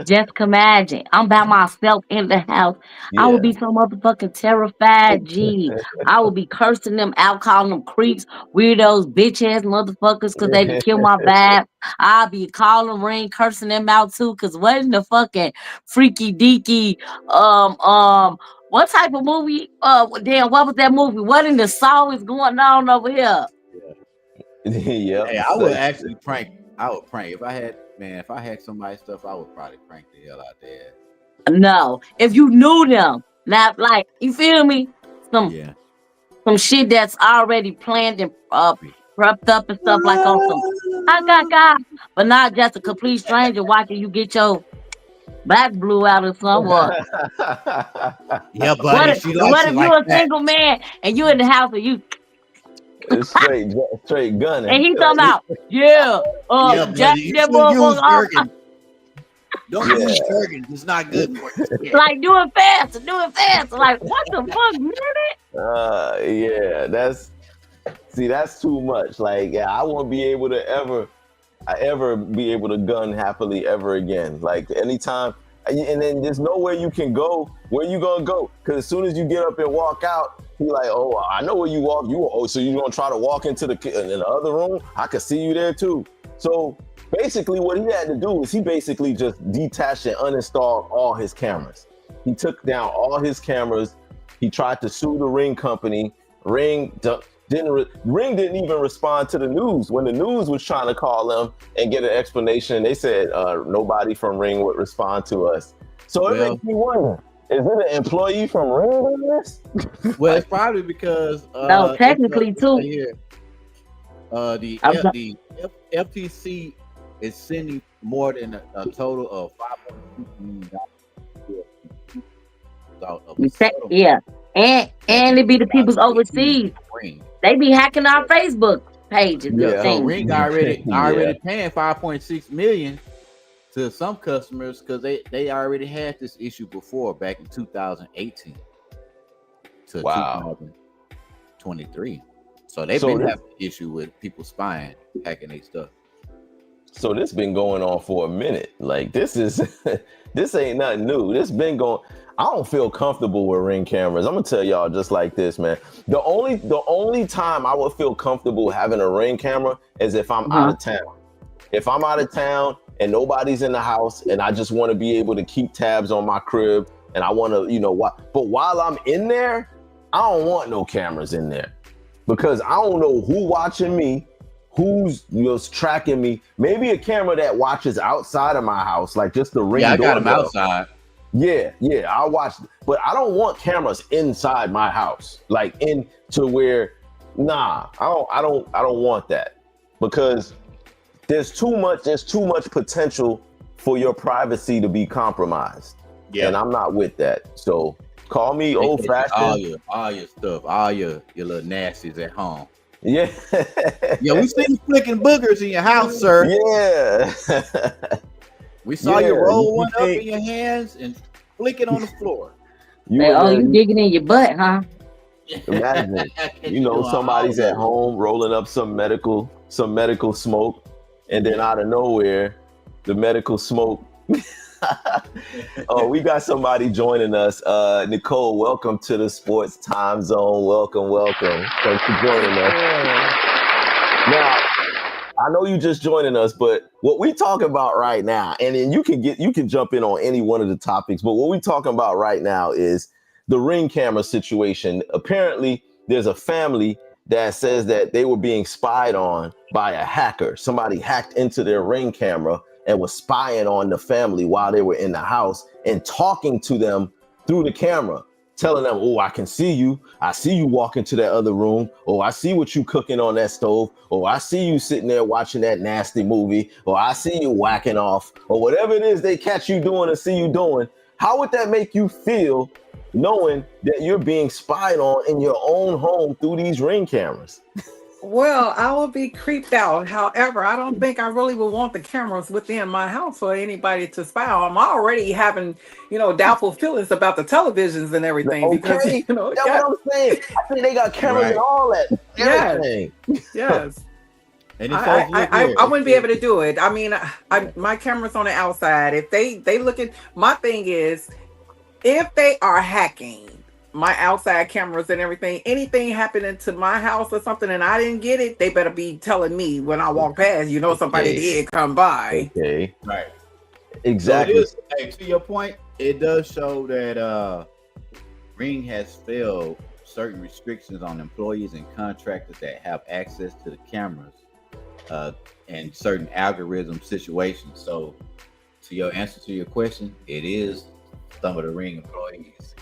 Just imagine, I'm by myself in the house. Yeah. I would be so motherfucking terrified. Gee, I would be cursing them out, calling them creeps, weirdos, bitch ass motherfuckers, because they kill my vibe. I'll be calling Ring, cursing them out too, because what in the fucking freaky deaky, what type of movie? Damn, what was that movie? What in the saw is going on over here? Yeah. Hey, I would actually prank. I would prank if I had somebody's stuff. I would probably prank the hell out there. No, if you knew them, not like, you feel me? Some shit that's already planned and prepped up and stuff, like on some I got, but not just a complete stranger watching you get your back blew out or somewhere. Yeah, but what if you a single man and you in the house and you straight gunning, and he talking about jack that motherfucker. Don't use jerking. It's not good for you. Like, do it fast. Like, what the fuck, man? Yeah, that's too much. Like, yeah, I won't be able to ever I ever be able to gun happily ever again. Like anytime, and then there's nowhere you can go. Where you gonna go? Because as soon as you get up and walk out, he like, oh, I know where you walk. So you gonna try to walk into in the other room? I could see you there too. So basically, what he had to do is he basically just detached and uninstalled all his cameras. He took down all his cameras. He tried to sue the Ring company. Ring didn't even respond to the news. When the news was trying to call them and get an explanation, they said nobody from Ring would respond to us. So it makes me wonder, is it an employee from Ring in this? Well, it's probably because No, technically too. The FTC is sending more than a total of $5.2 million. Yeah, and it be the people's overseas. They be hacking our Facebook pages. Yeah. So Ring already paying $5.6 million to some customers because they already had this issue before back in 2018 to 2023. So they've been having an issue with people spying, hacking their stuff. So this been going on for a minute. Like this ain't nothing new. This been going. I don't feel comfortable with Ring cameras. I'm gonna tell y'all just like this, man. The only time I would feel comfortable having a Ring camera is if I'm out of town. If I'm out of town and nobody's in the house and I just want to be able to keep tabs on my crib and I want to, but while I'm in there, I don't want no cameras in there because I don't know who watching me, who's tracking me. Maybe a camera that watches outside of my house, like just the Ring. Yeah, I got them outside. Yeah, I watch, but I don't want cameras inside my house, like into where. Nah, I don't want that because there's too much potential for your privacy to be compromised. Yeah, and I'm not with that. So call me old fashioned. All your stuff, all your little nasties at home. Yeah, yeah, we seen you flicking boogers in your house, sir. Yeah. We saw you roll one up in your hands and flick it on the floor. You digging in your butt, huh? Imagine, somebody's at home rolling up some medical smoke, and then out of nowhere, the medical smoke. Oh, we got somebody joining us. Nicole, welcome to the Sports Time Zone. Welcome. Thanks for joining us. Now, I know you just joining us, but what we talking about right now, and then you can jump in on any one of the topics, but what we talking about right now is the Ring camera situation. Apparently, there's a family that says that they were being spied on by a hacker. Somebody hacked into their Ring camera and was spying on the family while they were in the house and talking to them through the camera, telling them, oh, I can see you. I see you walk into that other room. Oh, I see what you cooking on that stove. Oh, I see you sitting there watching that nasty movie. Or I see you whacking off. Or whatever it is they catch you doing or see you doing. How would that make you feel knowing that you're being spied on in your own home through these Ring cameras? Well, I will be creeped out. However, I don't think I really would want the cameras within my house for anybody to spy on. I'm already having, doubtful feelings about the televisions and everything. Okay. Because, That's what I'm saying. I think they got cameras and all that. Everything. Yes. And I wouldn't be able to do it. I mean, my camera's on the outside. If they look at, my thing is, if they are hacking my outside cameras and everything, anything happening to my house or something and I didn't get it, they better be telling me when I walk past, somebody did come by. Okay. Right. Exactly. So to your point, it does show that Ring has failed certain restrictions on employees and contractors that have access to the cameras and certain algorithm situations. So to your answer to your question, it is some of the Ring employees.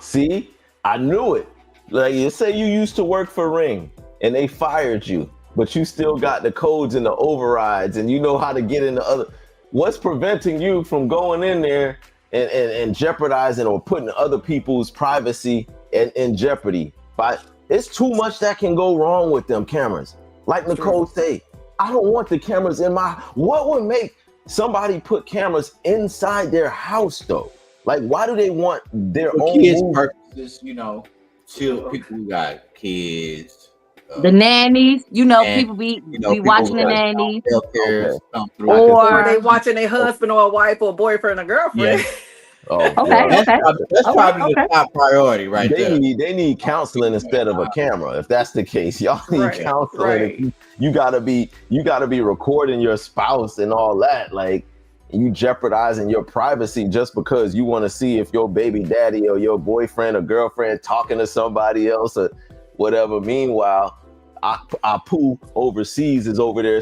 See, I knew it. Like, you say you used to work for Ring and they fired you, but you still got the codes and the overrides and you know how to get into other. What's preventing you from going in there and jeopardizing or putting other people's privacy in jeopardy? But it's too much that can go wrong with them cameras. Like Nicole say, I don't want the cameras in my. What would make somebody put cameras inside their house though? Like, why do they want their own kids' purposes? Chill people who got kids, The nannies, and people be people watching the with nannies, healthcare Okay. come through. Or they or watching a husband or a wife or a boyfriend or girlfriend. Oh, Okay, well, That's okay, probably okay. the top priority right there. they need counseling instead of a camera. If that's the case, y'all need Right, counseling. right. If you gotta be recording your spouse and all that. Like, you jeopardizing your privacy just because you want to see if your baby daddy or your boyfriend or girlfriend talking to somebody else or whatever. Meanwhile, Apu overseas is over there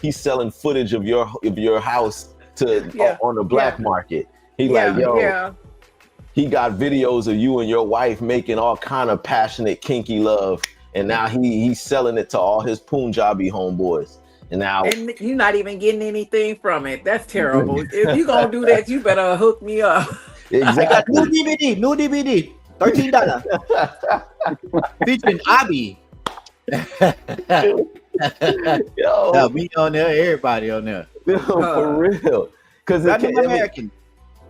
he's selling footage of your house Yeah, on the black yeah. market. He Yeah, like, yo, yeah. he got videos of you and your wife making all kind of passionate, kinky love, and now he's selling it to all his Punjabi homeboys. And now And you're not even getting anything from it. That's terrible. If you gonna do that, you better hook me up. I got exactly. new DVD, $13, featuring Abi. Yo, Yeah, me on there, everybody on there. for real, because Platinum American.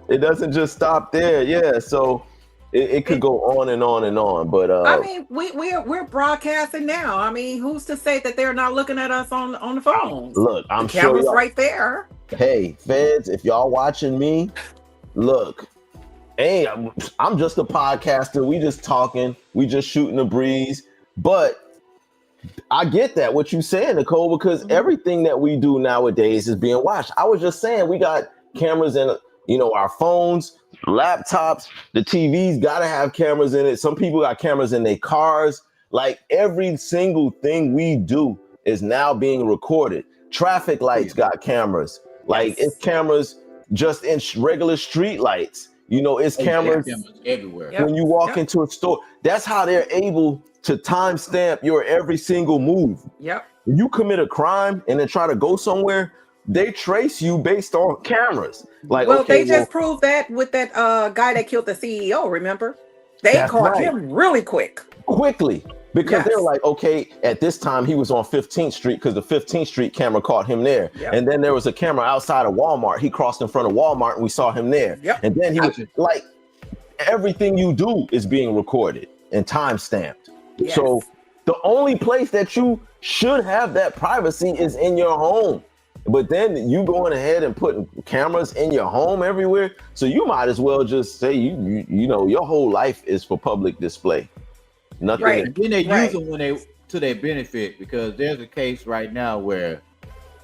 it doesn't just stop there. Yeah, so it could go on and on and on. But I mean, we're broadcasting now. I mean, who's to say that they're not looking at us on the phones? look, I'm The sure camera's y'all- right there. Hey, fans, if y'all watching me, look, hey, I'm just a podcaster. We just talking, we just shooting the breeze. But I get that, what you saying, Nicole, because everything that we do nowadays is being watched. I was just saying, we got cameras in, our phones, laptops, the TVs gotta have cameras in it. Some people got cameras in their cars. Like, every single thing we do is now being recorded. Traffic lights got cameras. Like, Yes. it's cameras just in regular street lights. It's cameras everywhere. Yep. when you walk Yep. into a store. That's how they're able to timestamp your every single move. Yep. When you commit a crime and then try to go somewhere, they trace you based on cameras. Like, Well, okay, they just proved that with that guy that killed the CEO. Remember, they That's caught right. him really quick. quickly, because they're Yes. like, okay, at this time he was on 15th Street because the 15th Street camera caught him there. Yep. And then there was a camera outside of Walmart. He crossed in front of Walmart and we saw him there. Yep. And then he was Gotcha. like, everything you do is being recorded and time stamped. Yes. So the only place that you should have that privacy is in your home. But then you going ahead and putting cameras in your home everywhere. So you might as well just say you know your whole life is for public display. Nothing. Right. And then they Right. use them when they to their benefit, because there's a case right now where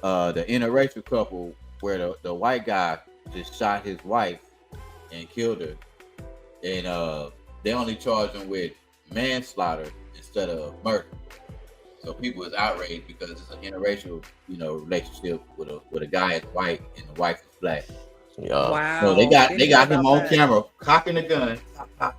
the interracial couple where the white guy just shot his wife and killed her, and they only charged him with manslaughter instead of murder. So people is outraged because it's an interracial, relationship with a guy is white and the wife is black. Yeah. Wow. So they got Didn't know him about on that. camera cocking a gun, pop, pop,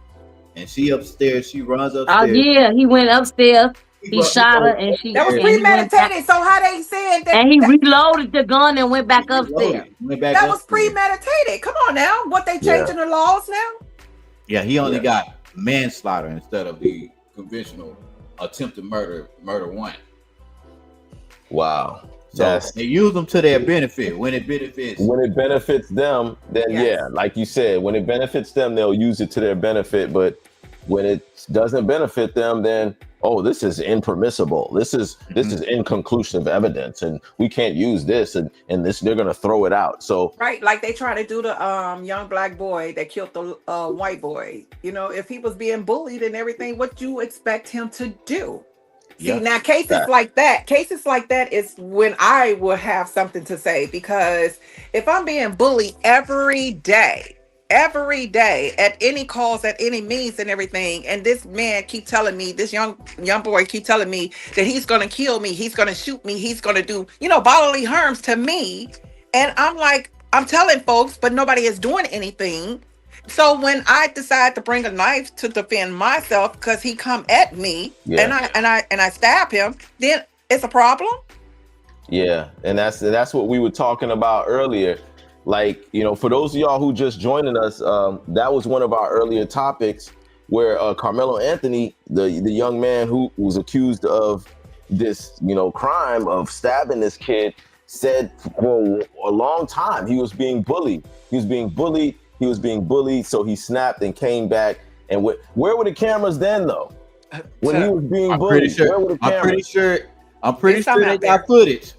and she upstairs. She runs Oh upstairs. yeah, he went upstairs. He shot her, and she That was and he went back- premeditated. So how they said that? and he reloaded the gun and went back upstairs. Went back that was upstairs. premeditated. Come on now. What they changing the laws now? Yeah, he only Yeah. got manslaughter instead of the conventional attempted murder one. Wow. So That's they use them to their benefit. When it benefits, when it benefits them, then Yes. yeah, like you said, when it benefits them, they'll use it to their benefit. But when it doesn't benefit them, then this is impermissible. This is inconclusive evidence, and we can't use this, and this they're gonna throw it out. So Right, like they try to do the young black boy that killed the white boy. If he was being bullied and everything, what you expect him to do? Yeah. See, now cases Fact. like that is when I will have something to say, because if I'm being bullied every day at any cause, at any means and everything, and this man keep telling me, this young boy keep telling me that he's gonna kill me, he's gonna shoot me, he's gonna do bodily harms to me, and I'm like, I'm telling folks, but nobody is doing anything. So when I decide to bring a knife to defend myself because he come at me, Yeah. and I stab him, then it's a problem. yeah, and that's what we were talking about earlier. Like, for those of y'all who just joining us, that was one of our earlier topics where Carmelo Anthony, the young man who was accused of this, crime of stabbing this kid, said for a long time he was being bullied. He was being bullied. So he snapped and came back. And where were the cameras then, though? when he was being I'm bullied? pretty Where were sure. the cameras? I'm pretty There's some sure they out got there. footage.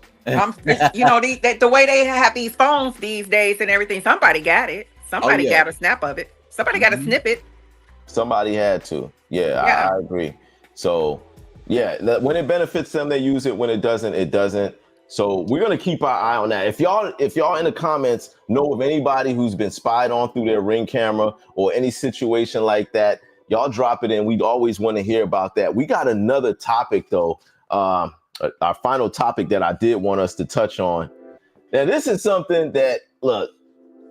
You know, the way they have these phones these days and everything, somebody got it. Somebody yeah. got a snap of it. Somebody got a Mhm. snippet. Somebody had to. Yeah, Yeah. I agree. So, yeah, when it benefits them, they use it. When it doesn't, it doesn't. So we're gonna keep our eye on that. If y'all in the comments know of anybody who's been spied on through their Ring camera or any situation like that, y'all drop it in. We'd always want to hear about that. We got another topic though. Our final topic that I did want us to touch on. Now, this is something that, look,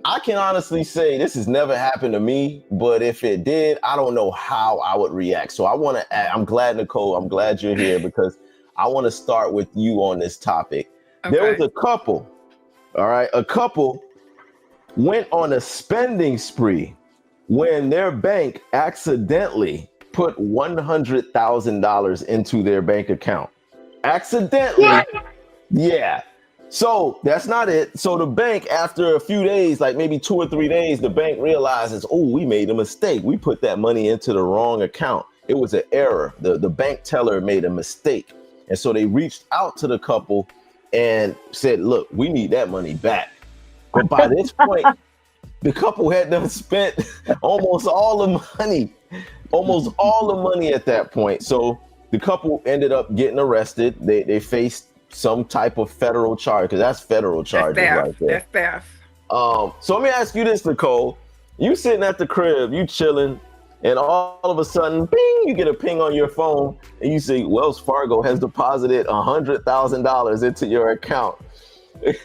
I can honestly say this has never happened to me, but if it did, I don't know how I would react. So I'm glad, Nicole, I'm glad you're here because I want to start with you on this topic. Okay. There was a couple, all right, a couple went on a spending spree when their bank accidentally put $100,000 into their bank account. Accidentally. What? Yeah. So that's not it. So the bank, after a few days, like maybe 2 or 3 days, the bank realizes, oh, we made a mistake. We put that money into the wrong account. It was an error. The bank teller made a mistake. And so they reached out to the couple and said, look, we need that money back. But by this point, the couple had done spent almost all the money at that point. So the couple ended up getting arrested. They faced some type of federal charge, because that's federal charges right there. That's theft. So let me ask you this, Nicole. You sitting at the crib, you chilling, and all of a sudden, bing, you get a ping on your phone, and you see Wells Fargo has deposited $100,000 into your account. What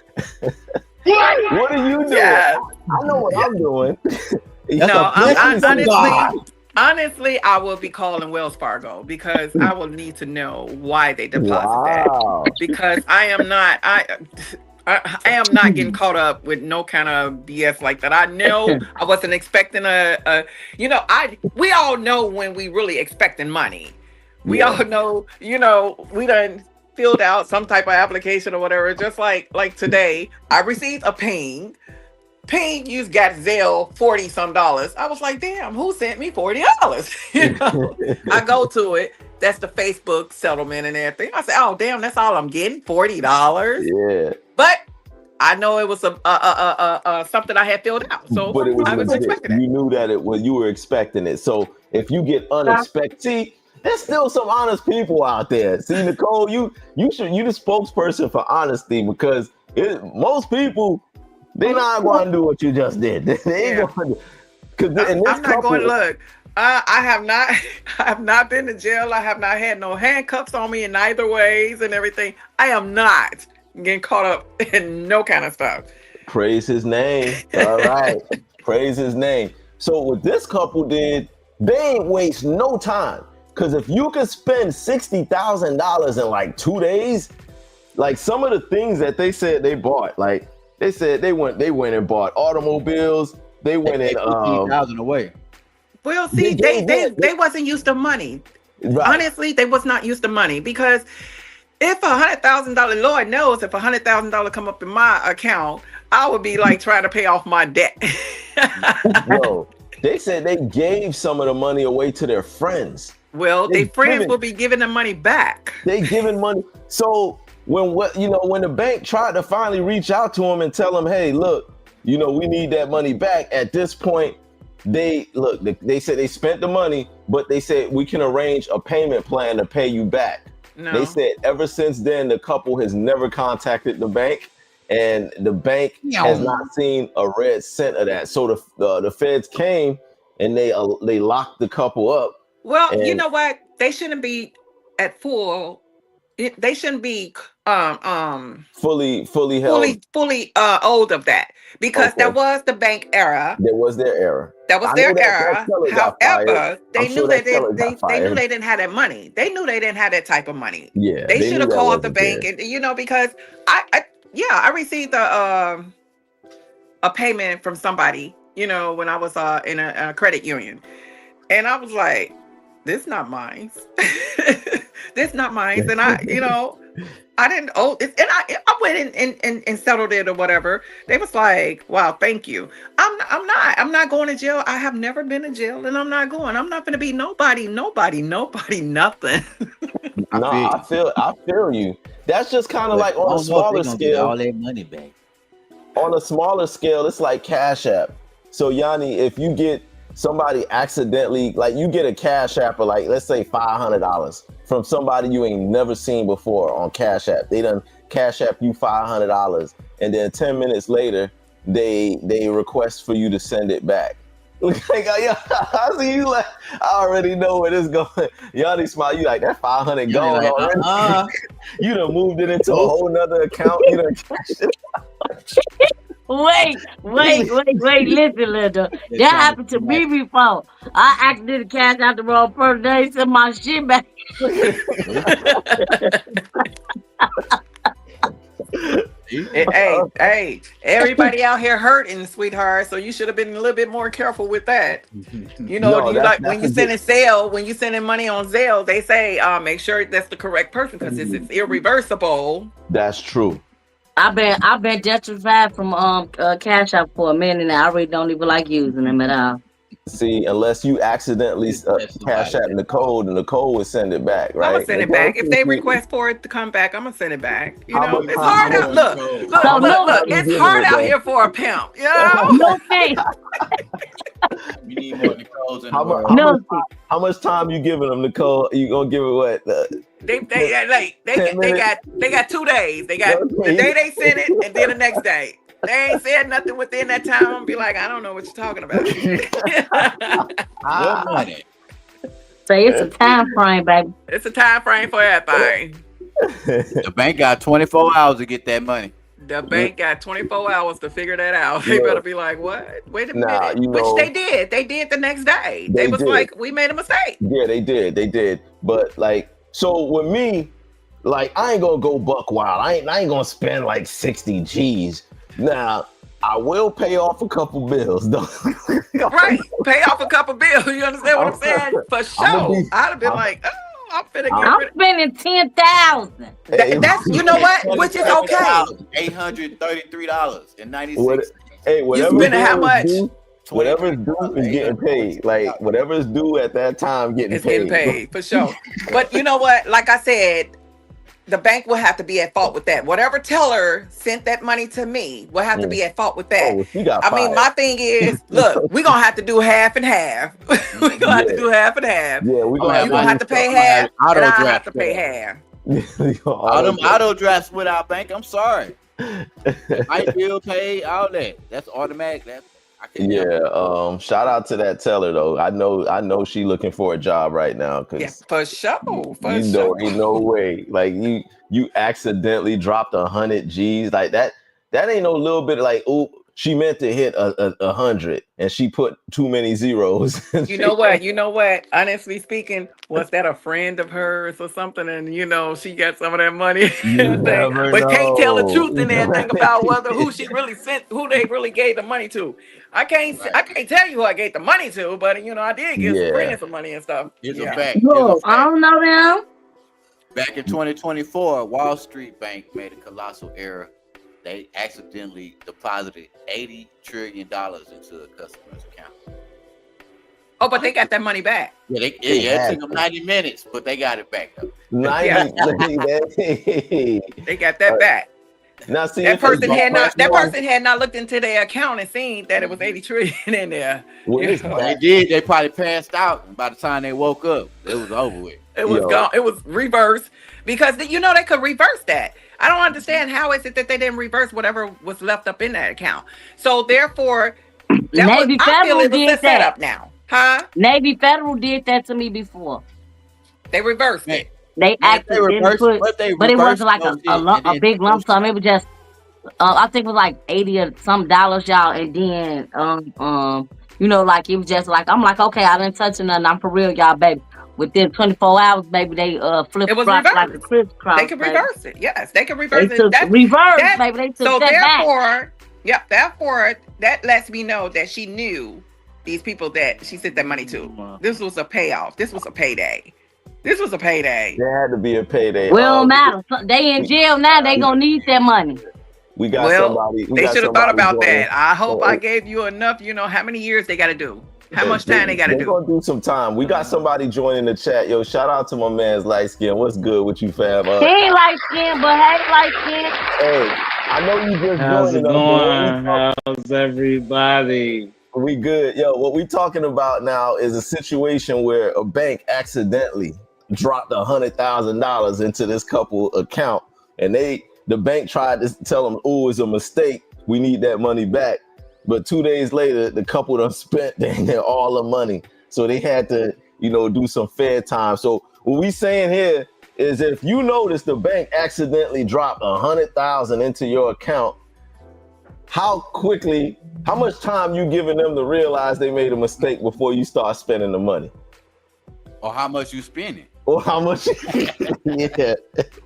are you doing? Yeah. I know what I'm doing. Honestly, I will be calling Wells Fargo because I will need to know why they deposit that. Because I am not getting caught up with no kind of BS like that. I know I wasn't expecting we all know when we really expecting money. We all know, we done filled out some type of application or whatever. Just like today, I received a ping. You got Zelle $40 some. I was like, damn, who sent me $40? I go to it. That's the Facebook settlement and everything. I said, oh damn, that's all I'm getting, $40. Yeah. But I know it was something I had filled out. So but it was I was legit. expecting it. You knew that you were expecting it. So if you get unexpected, see, there's still some honest people out there. See, Nicole, you the spokesperson for honesty, because most people, they're not going to do what you just did. They ain't going to. I'm not going to look. I have not been to jail. I have not had no handcuffs on me in either ways and everything. I am not getting caught up in no kind of stuff. Praise his name. All right. Praise his name. So what this couple did, they ain't waste no time. Because if you could spend $60,000 in like 2 days, like some of the things that they said they bought, like they said they went and bought automobiles. They went and $15,000 away. Well, see, they wasn't used to money. Right. Honestly, they was not used to money, because if $100,000, Lord knows, if $100,000 come up in my account, I would be like trying to pay off my debt. Bro, they said they gave some of the money away to their friends. Well, their friends will be giving the money back. They giving money. So when the bank tried to finally reach out to them and tell them, hey, look, we need that money back. At this point, they said they spent the money, but they said we can arrange a payment plan to pay you back. No. They said ever since then, the couple has never contacted the bank, and the bank has not seen a red cent of that. So the feds came and they locked the couple up. Well, you know what? They shouldn't be at full. They shouldn't be fully held. fully owed of that, because that was the bank error. That was their error. That was their error. However, they knew they didn't have that money. They knew they didn't have that type of money. Yeah, they should have called the bank, and because I received a payment from somebody, when I was in a credit union, and I was like, this not mine. This not mine. And I didn't owe it, and I went and settled it or whatever. They was like, "Wow, thank you." I'm not going to jail. I have never been to jail, and I'm not going. I'm not going to be nobody, nothing. I feel you. That's just kind of like on a smaller scale. All that money back. On a smaller scale, it's like Cash App. So Yanni, if you get somebody accidentally, like you get a Cash App of like, let's say $500 from somebody you ain't never seen before on Cash App. They done Cash App you $500, and then 10 minutes later, they request for you to send it back. Like, I see you like, I already know where this going. Yanni smile, you like, that 500 gone like, already. You done moved it into a whole nother account. You done cashed it. Wait, listen, Linda. That happened to me before. I accidentally cashed out the wrong person. They sent my shit back. Hey, everybody out here hurting, sweetheart. So you should have been a little bit more careful with that. You know, No, you that's- like that's when you a send Zelle, when you sending money on Zelle, they say make sure that's the correct person because it's irreversible. That's true. I've been gentrified from Cash App for a minute now. I really don't even like using them at all. See, unless you accidentally Cash App Nicole, then Nicole would send it back, right? I'm gonna send it back. If they request for it to come back, I'm gonna send it back. You know, it's hard out. Look, it's hard out here for a pimp. You know, No face. We need more Nicole's in the How world. much, how much time you giving them, Nicole? You gonna give it what? they got 2 days. They got the day they send it, and then the next day. They ain't said nothing within that time. I'm gonna be like, I don't know what you're talking about. What money? So it's a time frame, baby. It's a time frame for everything. The bank got 24 hours to get that money. The bank got 24 hours to figure that out. They Yeah. better be like, what? Wait a Nah, minute. you know- Which they did. They did the next day. They They was did. like, we made a mistake. Yeah, they did. But like, so with me, like, I ain't gonna go buck wild. I ain't gonna spend like 60 G's. Now, I will pay off a couple bills, though. Right. Pay off a couple bills. You understand what I'm saying? For I'ma sure. be- I'd have been like, oh, I'm finna get I'm rid of spending 10,000. that's, you know what? Which is okay. $833.96. Hey, whatever spending how bill is much? due, whatever is due is getting paid. Like, whatever is due at that time, It's getting paid for sure. But you know what? Like I said, the bank will have to be at fault with that. Whatever teller sent that money to me will have to be at fault with that. Oh, she got I mean, fired. my thing is, look, we're gonna have to do half and half. We're gonna have to do half and half. Yeah, we Oh, gonna You're gonna have to pay I'm gonna half, have and I auto have to draft. pay half. All them auto drafts with our bank. I'm sorry. My bill paid, all that. That's automatic. I can Yeah, shout out to that teller though. I know she looking for a job right now because Yeah, for sure. For you sure. know ain't no way. Like you accidentally dropped 100 G's like that. That ain't no little bit like, oh, she meant to hit a 100 and she put too many zeros. You know what? Honestly speaking, was that a friend of hers or something? And she got some of that money. You never But can't tell the know. truth and everything about who she really sent, who they really gave the money to. I can't tell you who I gave the money to, but I did give some friends some money and stuff. Here's Yeah. a fact. No, I don't know them. Back in 2024, Wall Street Bank made a colossal error. They accidentally deposited $80 trillion into a customer's account. Oh, but they got that money back. Yeah, it took them 90 minutes, but they got it back though. 90. They got that back. Now see That person had not that looked into their account and seen that it was 80 trillion in there. They did. They probably passed out. And by the time they woke up, it was over with. It was gone. It was reversed because they could reverse that. I don't understand how is it that they didn't reverse whatever was left up in that account. So therefore, Navy Federal did set that. up now, huh? Navy Federal did that to me before. They reversed it. They accidentally put, but it wasn't like a big lump sum. It was just, I think it was like $80 or some dollars, y'all. And then, like it was just like I'm like, okay, I didn't touch nothing. I'm for real, y'all, baby. Within 24 hours, baby, they flip It was flop like a reversed. crisscross. They could baby. reverse it. Yes, they could They reverse it. took reverse, baby. They took So that back. therefore, that lets me know that she knew these people that she sent that money to. This was a payoff. This was a payday. This was a payday. There had to be a payday. Well, don't matter. They in jail now. They gonna need that money. We got Well, somebody. They should have thought about joining. that. I hope I gave you enough. You know how many years they got to do. How much time they got to They're do. gonna do some time. We got somebody joining the chat. Yo, shout out to my man's light skin. What's good with you, fam? He ain't light skin, but hey, light skin. Hey, I know you just How's it joining us, going? How's everybody? We good. Yo, what we talking about now is a situation where a bank accidentally dropped $100,000 into this couple account, and the bank tried to tell them, "Oh, it's a mistake. We need that money back." But 2 days later, the couple done spent all the money, so they had to, do some fair time. So what we saying here is, if you notice the bank accidentally dropped $100,000 into your account, how much time you giving them to realize they made a mistake before you start spending the money? Or how much you spending? Or how much? Yeah.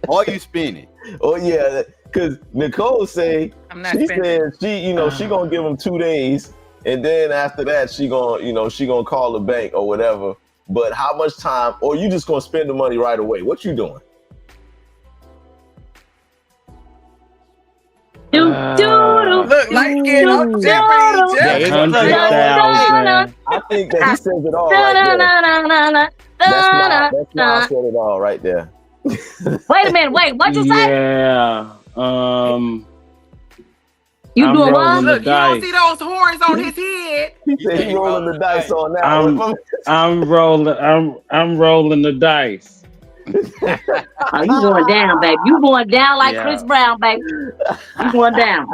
Or you spending? Oh yeah, because Nicole said I'm not she spending. said she gonna give them 2 days, and then after that she gonna call the bank or whatever. But how much time? Or you just gonna spend the money right away? What you doing? Look, light skin on Jeopardy. it's Jeopardy. 100,000. I think that he says it all right there. That's why I said it all right there. Wait a minute. Wait, what you say? Yeah. You I'm doing what? rolling Look, you don't dice. see those horns on his head. He said he rolling the dice on that. I'm rolling the dice. Oh, you going down, baby. You going down like Yeah. Chris Brown, baby. You going down.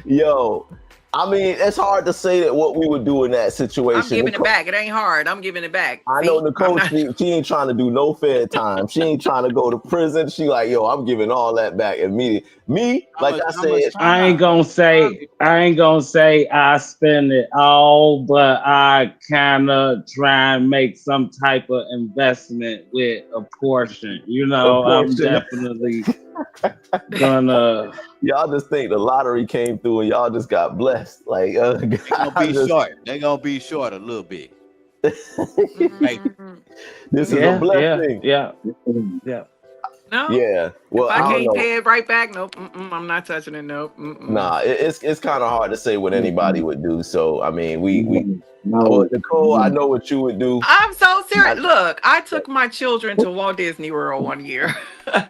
Yo, I mean, it's hard to say that what we would do in that situation. I'm giving it Nicole- back. It ain't hard. I'm giving it back. I See? know Nicole, I'm not- she ain't trying to do no fair time. She ain't trying to go to prison. She like, yo, I'm giving all that back immediately. Me, like I said, I ain't gonna say I spend it all, but I kind of try and make some type of investment with a portion. I'm portion. definitely gonna. y'all just think the lottery came through and y'all just got blessed. Like, They're gonna be short. They're gonna be short a little bit. This is a blessing. Yeah. No. Yeah. Well, If I I can't don't know. pay it right back, nope. I'm not touching it. Nope. Nah, it's kind of hard to say what anybody would do. So I mean, well, Nicole, I know what you would do. I'm so serious. Look, I took my children to Walt Disney World one year, and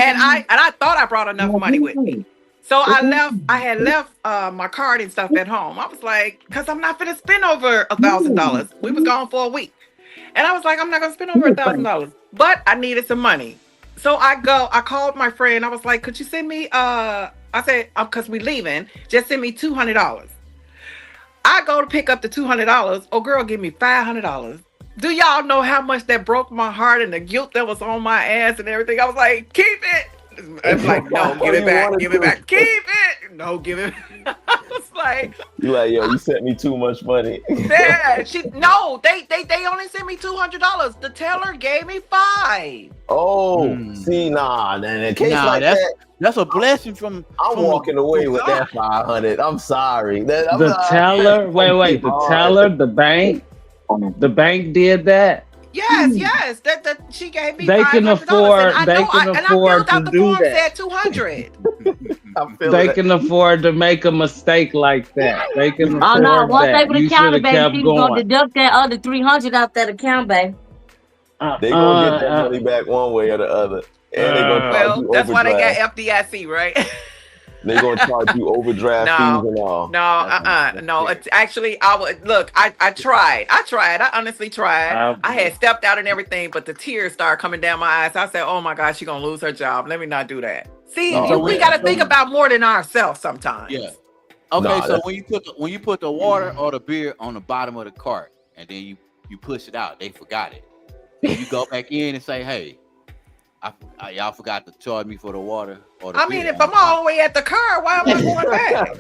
I thought I brought enough money with me. So I had left my card and stuff at home. I was like, because I'm not gonna spend over $1,000. We was gone for a week, and I was like, I'm not gonna spend over $1,000. But I needed some money, so I called my friend. I was like, could you send me? I said, because we leaving, just send me $200. I go to pick up the $200. Oh, girl, give me $500. Do y'all know how much that broke my heart and the guilt that was on my ass and everything? I was like, keep it. I was like, no, give it back. Give it back. Keep it. No, give it. I was like, You like, yo, you sent me too much money. yeah, they only sent me $200. The teller gave me $5. Oh, see, nah, in a case like that, That's a blessing from. I'm walking away with that 500. I'm sorry. The teller, wait, the teller, the bank did that. Yes, that she gave me They can $500. afford- And they I know, can and afford I filled out to the do form that. said 200. They can afford to make a mistake like that. They can Oh afford no, once that. they would You have should counted, have baby, kept she was gonna going. deduct that other 300 out that account, baby. They gonna get that money back one way or the other, and they gonna charge Well, you that's why they overdraft. got FDIC, right? They gonna charge you overdraft fees and all. No. It's actually, I would look. I tried. I honestly tried. I had stepped out and everything, but the tears started coming down my eyes. I said, "Oh my gosh, she's gonna lose her job. Let me not do that." See, we got to think about more than ourselves sometimes. Yeah. Okay, Nah, so that's- when you put the water or the beer on the bottom of the cart and then you push it out, they forgot it. Then you go back in and say, "Hey, y'all forgot to charge me for the water or the I beer." mean, if I'm all the way at the car, why am I going back?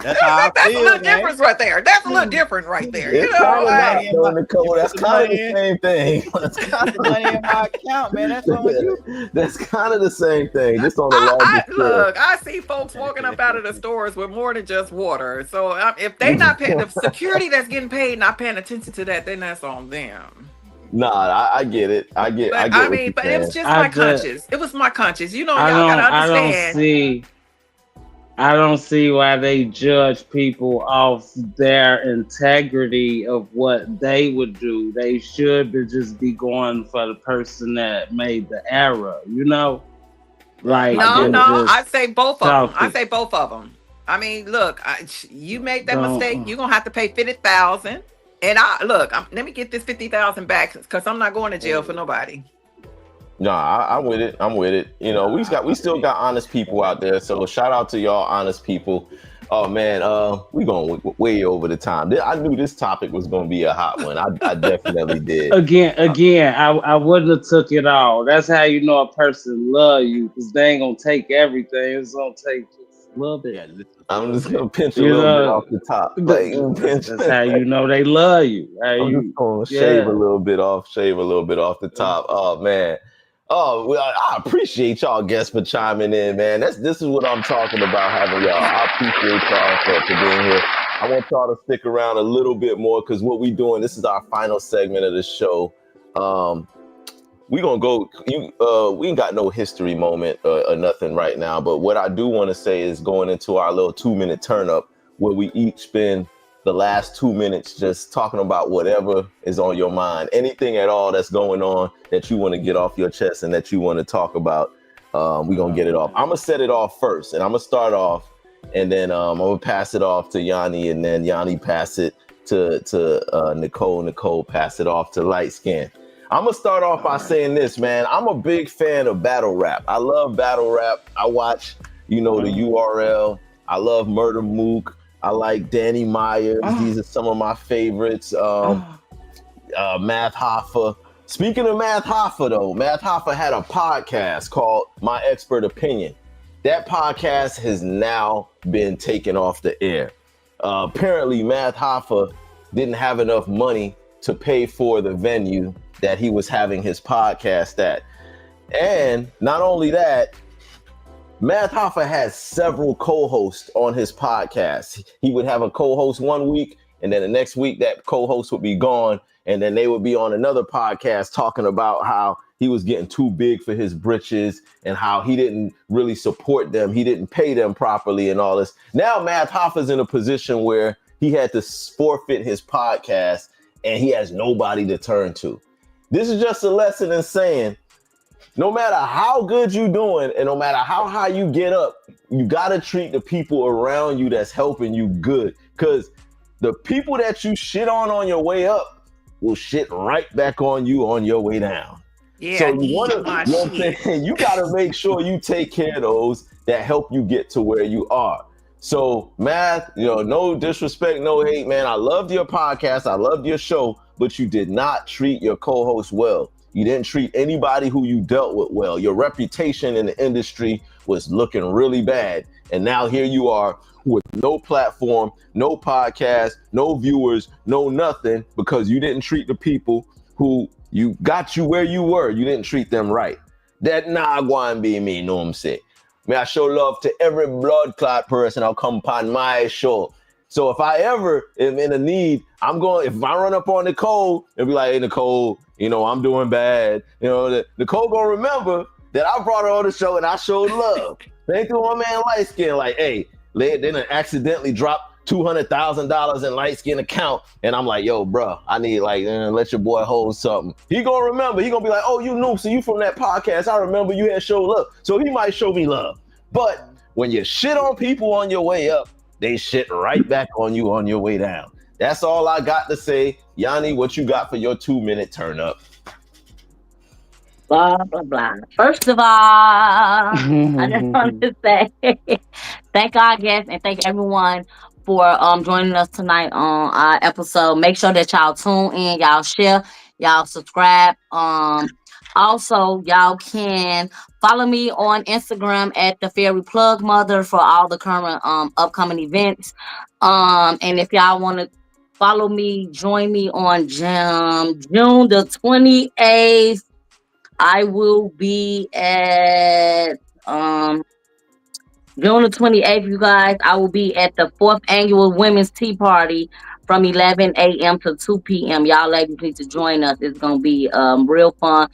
That's how I That's feel, a little man. difference right there. That's a little different right there. You It's know, kind of like, not, though, Nicole. That's Put the kind of money the in. same thing. That's kind The money in my account, man. That's on you. That's kind of the same thing, just on a I larger scale. look, I see folks walking up out of the stores with more than just water. So if they not paying, the security that's getting paid not paying attention to that, then that's on them. Nah, I get it. I get But what mean, you're but it was saying. just I my just, conscience. It was my conscience. You know, I y'all gotta don't understand. see. I don't see why they judge people off their integrity of what they would do. They should just be going for the person that made the error, you know? Like, I No, get and it. I just say both of them. I talking. say both of them. I mean, look, you make that mistake, Don't. you're gonna have to pay 50,000. And let me get this 50,000 back because I'm not going to jail for nobody. No, I'm with it. I'm with it. You know, we still got honest people out there. So shout out to y'all honest people. Oh man, we going way over the time. I knew this topic was going to be a hot one. I definitely did. Again, I wouldn't have took it all. That's how you know a person love you, because they ain't gonna take everything. It's gonna take just a little bit. Yeah, listen to I'm just it. gonna pinch a You little bit know, off the top. Like pinch. that's how you know they love you. I'm just gonna shave a Yeah. little bit off the top. Oh man. Oh well, I appreciate y'all guests for chiming in, man. This is what I'm talking about, having y'all. I appreciate y'all for being here. I want y'all to stick around a little bit more because what we doing, this is our final segment of the show. We gonna go. We ain't got no history moment or nothing right now. But what I do want to say is going into our little 2-minute turn up where we each spend the last 2 minutes just talking about whatever is on your mind, anything at all that's going on that you want to get off your chest and that you want to talk about. We gonna get it off. I'm gonna set it off first, and I'm gonna start off, and then I'm gonna pass it off to Yanni, and then Yanni pass it to Nicole. Nicole pass it off to Light Skin. I'm gonna start off by saying this, man. I'm a big fan of battle rap. I love battle rap. I watch, the URL. I love Murder Mook. I like Danny Myers. These are some of my favorites. Math Hoffa. Speaking of Math Hoffa, though, Math Hoffa had a podcast called My Expert Opinion. That podcast has now been taken off the air. Apparently, Math Hoffa didn't have enough money to pay for the venue that he was having his podcast at. And not only that, Math Hoffa has several co-hosts on his podcast. He would have a co-host one week, and then the next week that co-host would be gone, and then they would be on another podcast talking about how he was getting too big for his britches and how he didn't really support them. He didn't pay them properly and all this. Now Math Hoffa's in a position where he had to forfeit his podcast and he has nobody to turn to. This is just a lesson in saying, no matter how good you're doing and no matter how high you get up, you got to treat the people around you that's helping you good. Because the people that you shit on your way up will shit right back on you on your way down. Yeah, So you got to make sure you take care of those that help you get to where you are. So Math, no disrespect, no hate, man. I loved your podcast. I loved your show, but you did not treat your co-host well. You didn't treat anybody who you dealt with well. Your reputation in the industry was looking really bad. And now here you are with no platform, no podcast, no viewers, no nothing, because you didn't treat the people who you got you where you were. You didn't treat them right. That nah go and be me, know what I'm saying? May I show love to every blood clot person I'll come upon my show. So if I ever am in a need, if I run up on Nicole and be like, hey, Nicole, I'm doing bad. Nicole gonna remember that I brought her on the show and I showed love. Thank you, my man Light Skin. Like, hey, they done accidentally dropped $200,000 in Light Skin account. And I'm like, yo, bro, I need let your boy hold something. He gonna remember. He gonna be like, oh, so you from that podcast. I remember you had showed love. So he might show me love. But when you shit on people on your way up, they shit right back on you on your way down. That's all I got to say. Yanni, what you got for your 2-minute turn up? Blah, blah, blah. First of all, I just want to say thank our guests and thank everyone for joining us tonight on our episode. Make sure that y'all tune in, y'all share, y'all subscribe. Also, y'all can follow me on Instagram at the Fairy Plug Mother for all the current upcoming events. And if y'all want to follow me, join me on June the 28th. I will be at June the 28th, you guys. I will be at the 4th annual Women's Tea Party from 11 a.m. to 2 p.m. Y'all ladies need to join us. It's gonna be real fun.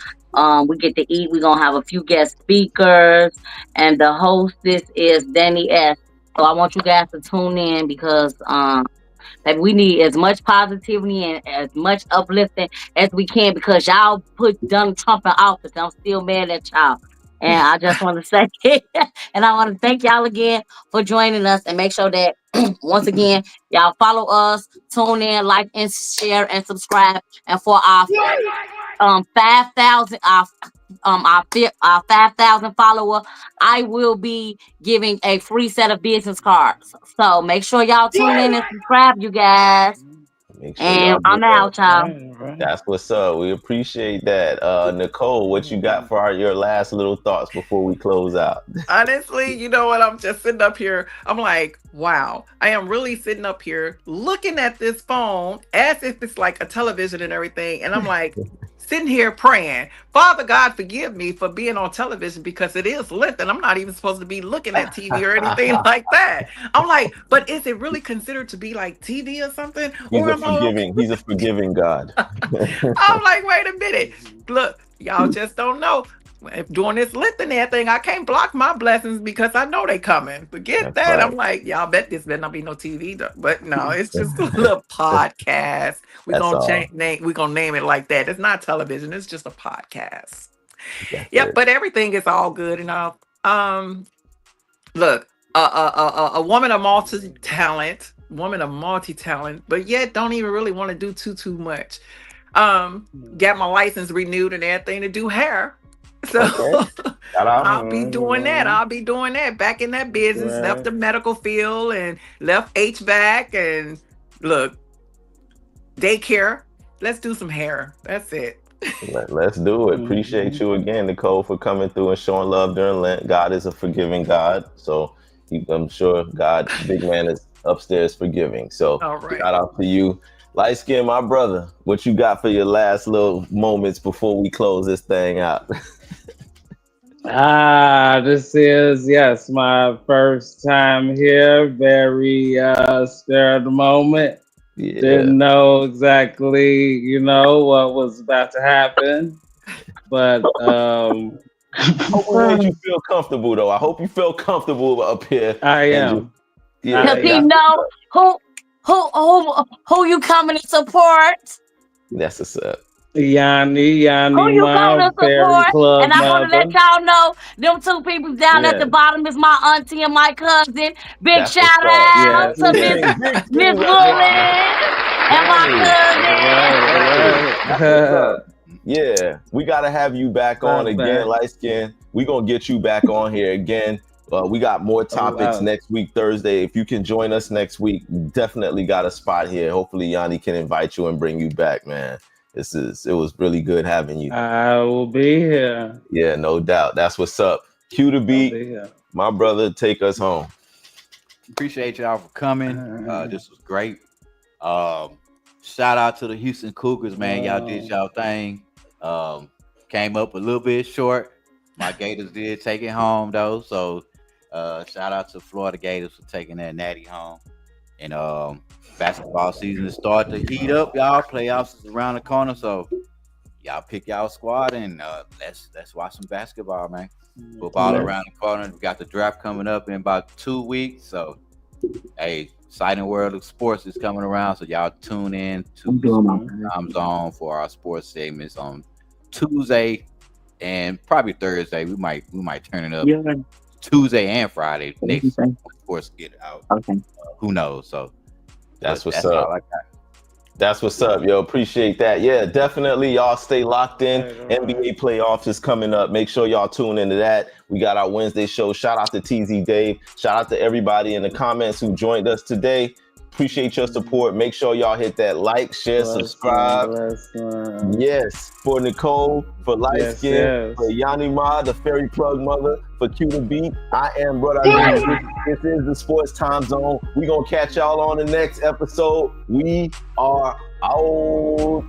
We get to eat. We're gonna have a few guest speakers, and the hostess is Danny S. So I want you guys to tune in because that we need as much positivity and as much uplifting as we can because y'all put Donald Trump in office. I'm still mad at y'all. And I just want to say, and I want to thank y'all again for joining us and make sure that once again, y'all follow us, tune in, like and share and subscribe. And for our 5,000 our 5,000 follower, I will be giving a free set of business cards. So make sure y'all tune in and subscribe, you guys. Make sure And y'all I'm do out, that. y'all. That's what's up. We appreciate that. Nicole, what you got for your last little thoughts before we close out? Honestly, you know what? I'm just sitting up here. I'm like, wow. I am really sitting up here looking at this phone as if it's like a television and everything. And I'm like, sitting here praying, Father God, forgive me for being on television because it is lit and I'm not even supposed to be looking at TV or anything like that. I'm like, but is it really considered to be like TV or something? He's a forgiving God. I'm like, wait a minute. Look, y'all just don't know. If doing this litany thing, I can't block my blessings because I know they coming. Forget That's that. right. I'm like, y'all bet this better not be no TV, though. But no, it's just a little podcast. We're gonna name it like that. It's not television. It's just a podcast. Yep. But everything is all good and all. Look, a woman of multi-talent, but yet don't even really want to do too much. Got my license renewed and everything to do hair. So I'll be doing that. Back in that business, left the medical field and left HVAC and look, daycare. Let's do some hair. That's it. Let's do it. Appreciate you again, Nicole, for coming through and showing love during Lent. God is a forgiving God. So I'm sure God, big man, is upstairs forgiving. So shout out to you. Light skin, my brother, what you got for your last little moments before we close this thing out? This is, my first time here. Very spare of the moment. Yeah. Didn't know exactly, what was about to happen. But hope we made you feel comfortable, though. I hope you feel comfortable up here. I am. Does he know who you coming to support? That's what's up. Yanni, who you coming to support? Club and I want to let y'all know them two people down at the bottom is my auntie and my cousin. Big shout out to Miss Willis and my cousin. Yeah, we gotta have you back on again, light skin. We gonna get you back on here again. We got more topics next week, Thursday. If you can join us next week, definitely got a spot here. Hopefully Yanni can invite you and bring you back, man. It was really good having you. I will be here. Yeah, no doubt. That's what's up. Cue the beat. My brother, take us home. Appreciate y'all for coming. This was great. Shout out to the Houston Cougars, man. Y'all did y'all thing. Came up a little bit short. My Gators did take it home though. So shout out to Florida Gators for taking that natty home. And basketball season is starting to heat up, y'all. Playoffs is around the corner, so y'all pick y'all squad and let's watch some basketball, man. Football around the corner. We got the draft coming up in about 2 weeks, so hey, exciting world of sports is coming around. So y'all tune in to the Time Zone for our sports segments on Tuesday and probably Thursday. We might turn it up Tuesday and Friday next week. Sports get out. Okay. Who knows? So that's what's up. That's what's up, yo. Appreciate that. Yeah, definitely. Y'all stay locked in. NBA playoffs is coming up. Make sure y'all tune into that. We got our Wednesday show. Shout out to TZ Dave. Shout out to everybody in the comments who joined us today. Appreciate your support. Make sure y'all hit that like, share, subscribe. Yes, for Nicole, for Light Skin, for Yanni Ma, the Fairy Plug Mother, for Q the Beat. I am Brother. This is the Sports Time Zone. We gonna catch y'all on the next episode. We are out.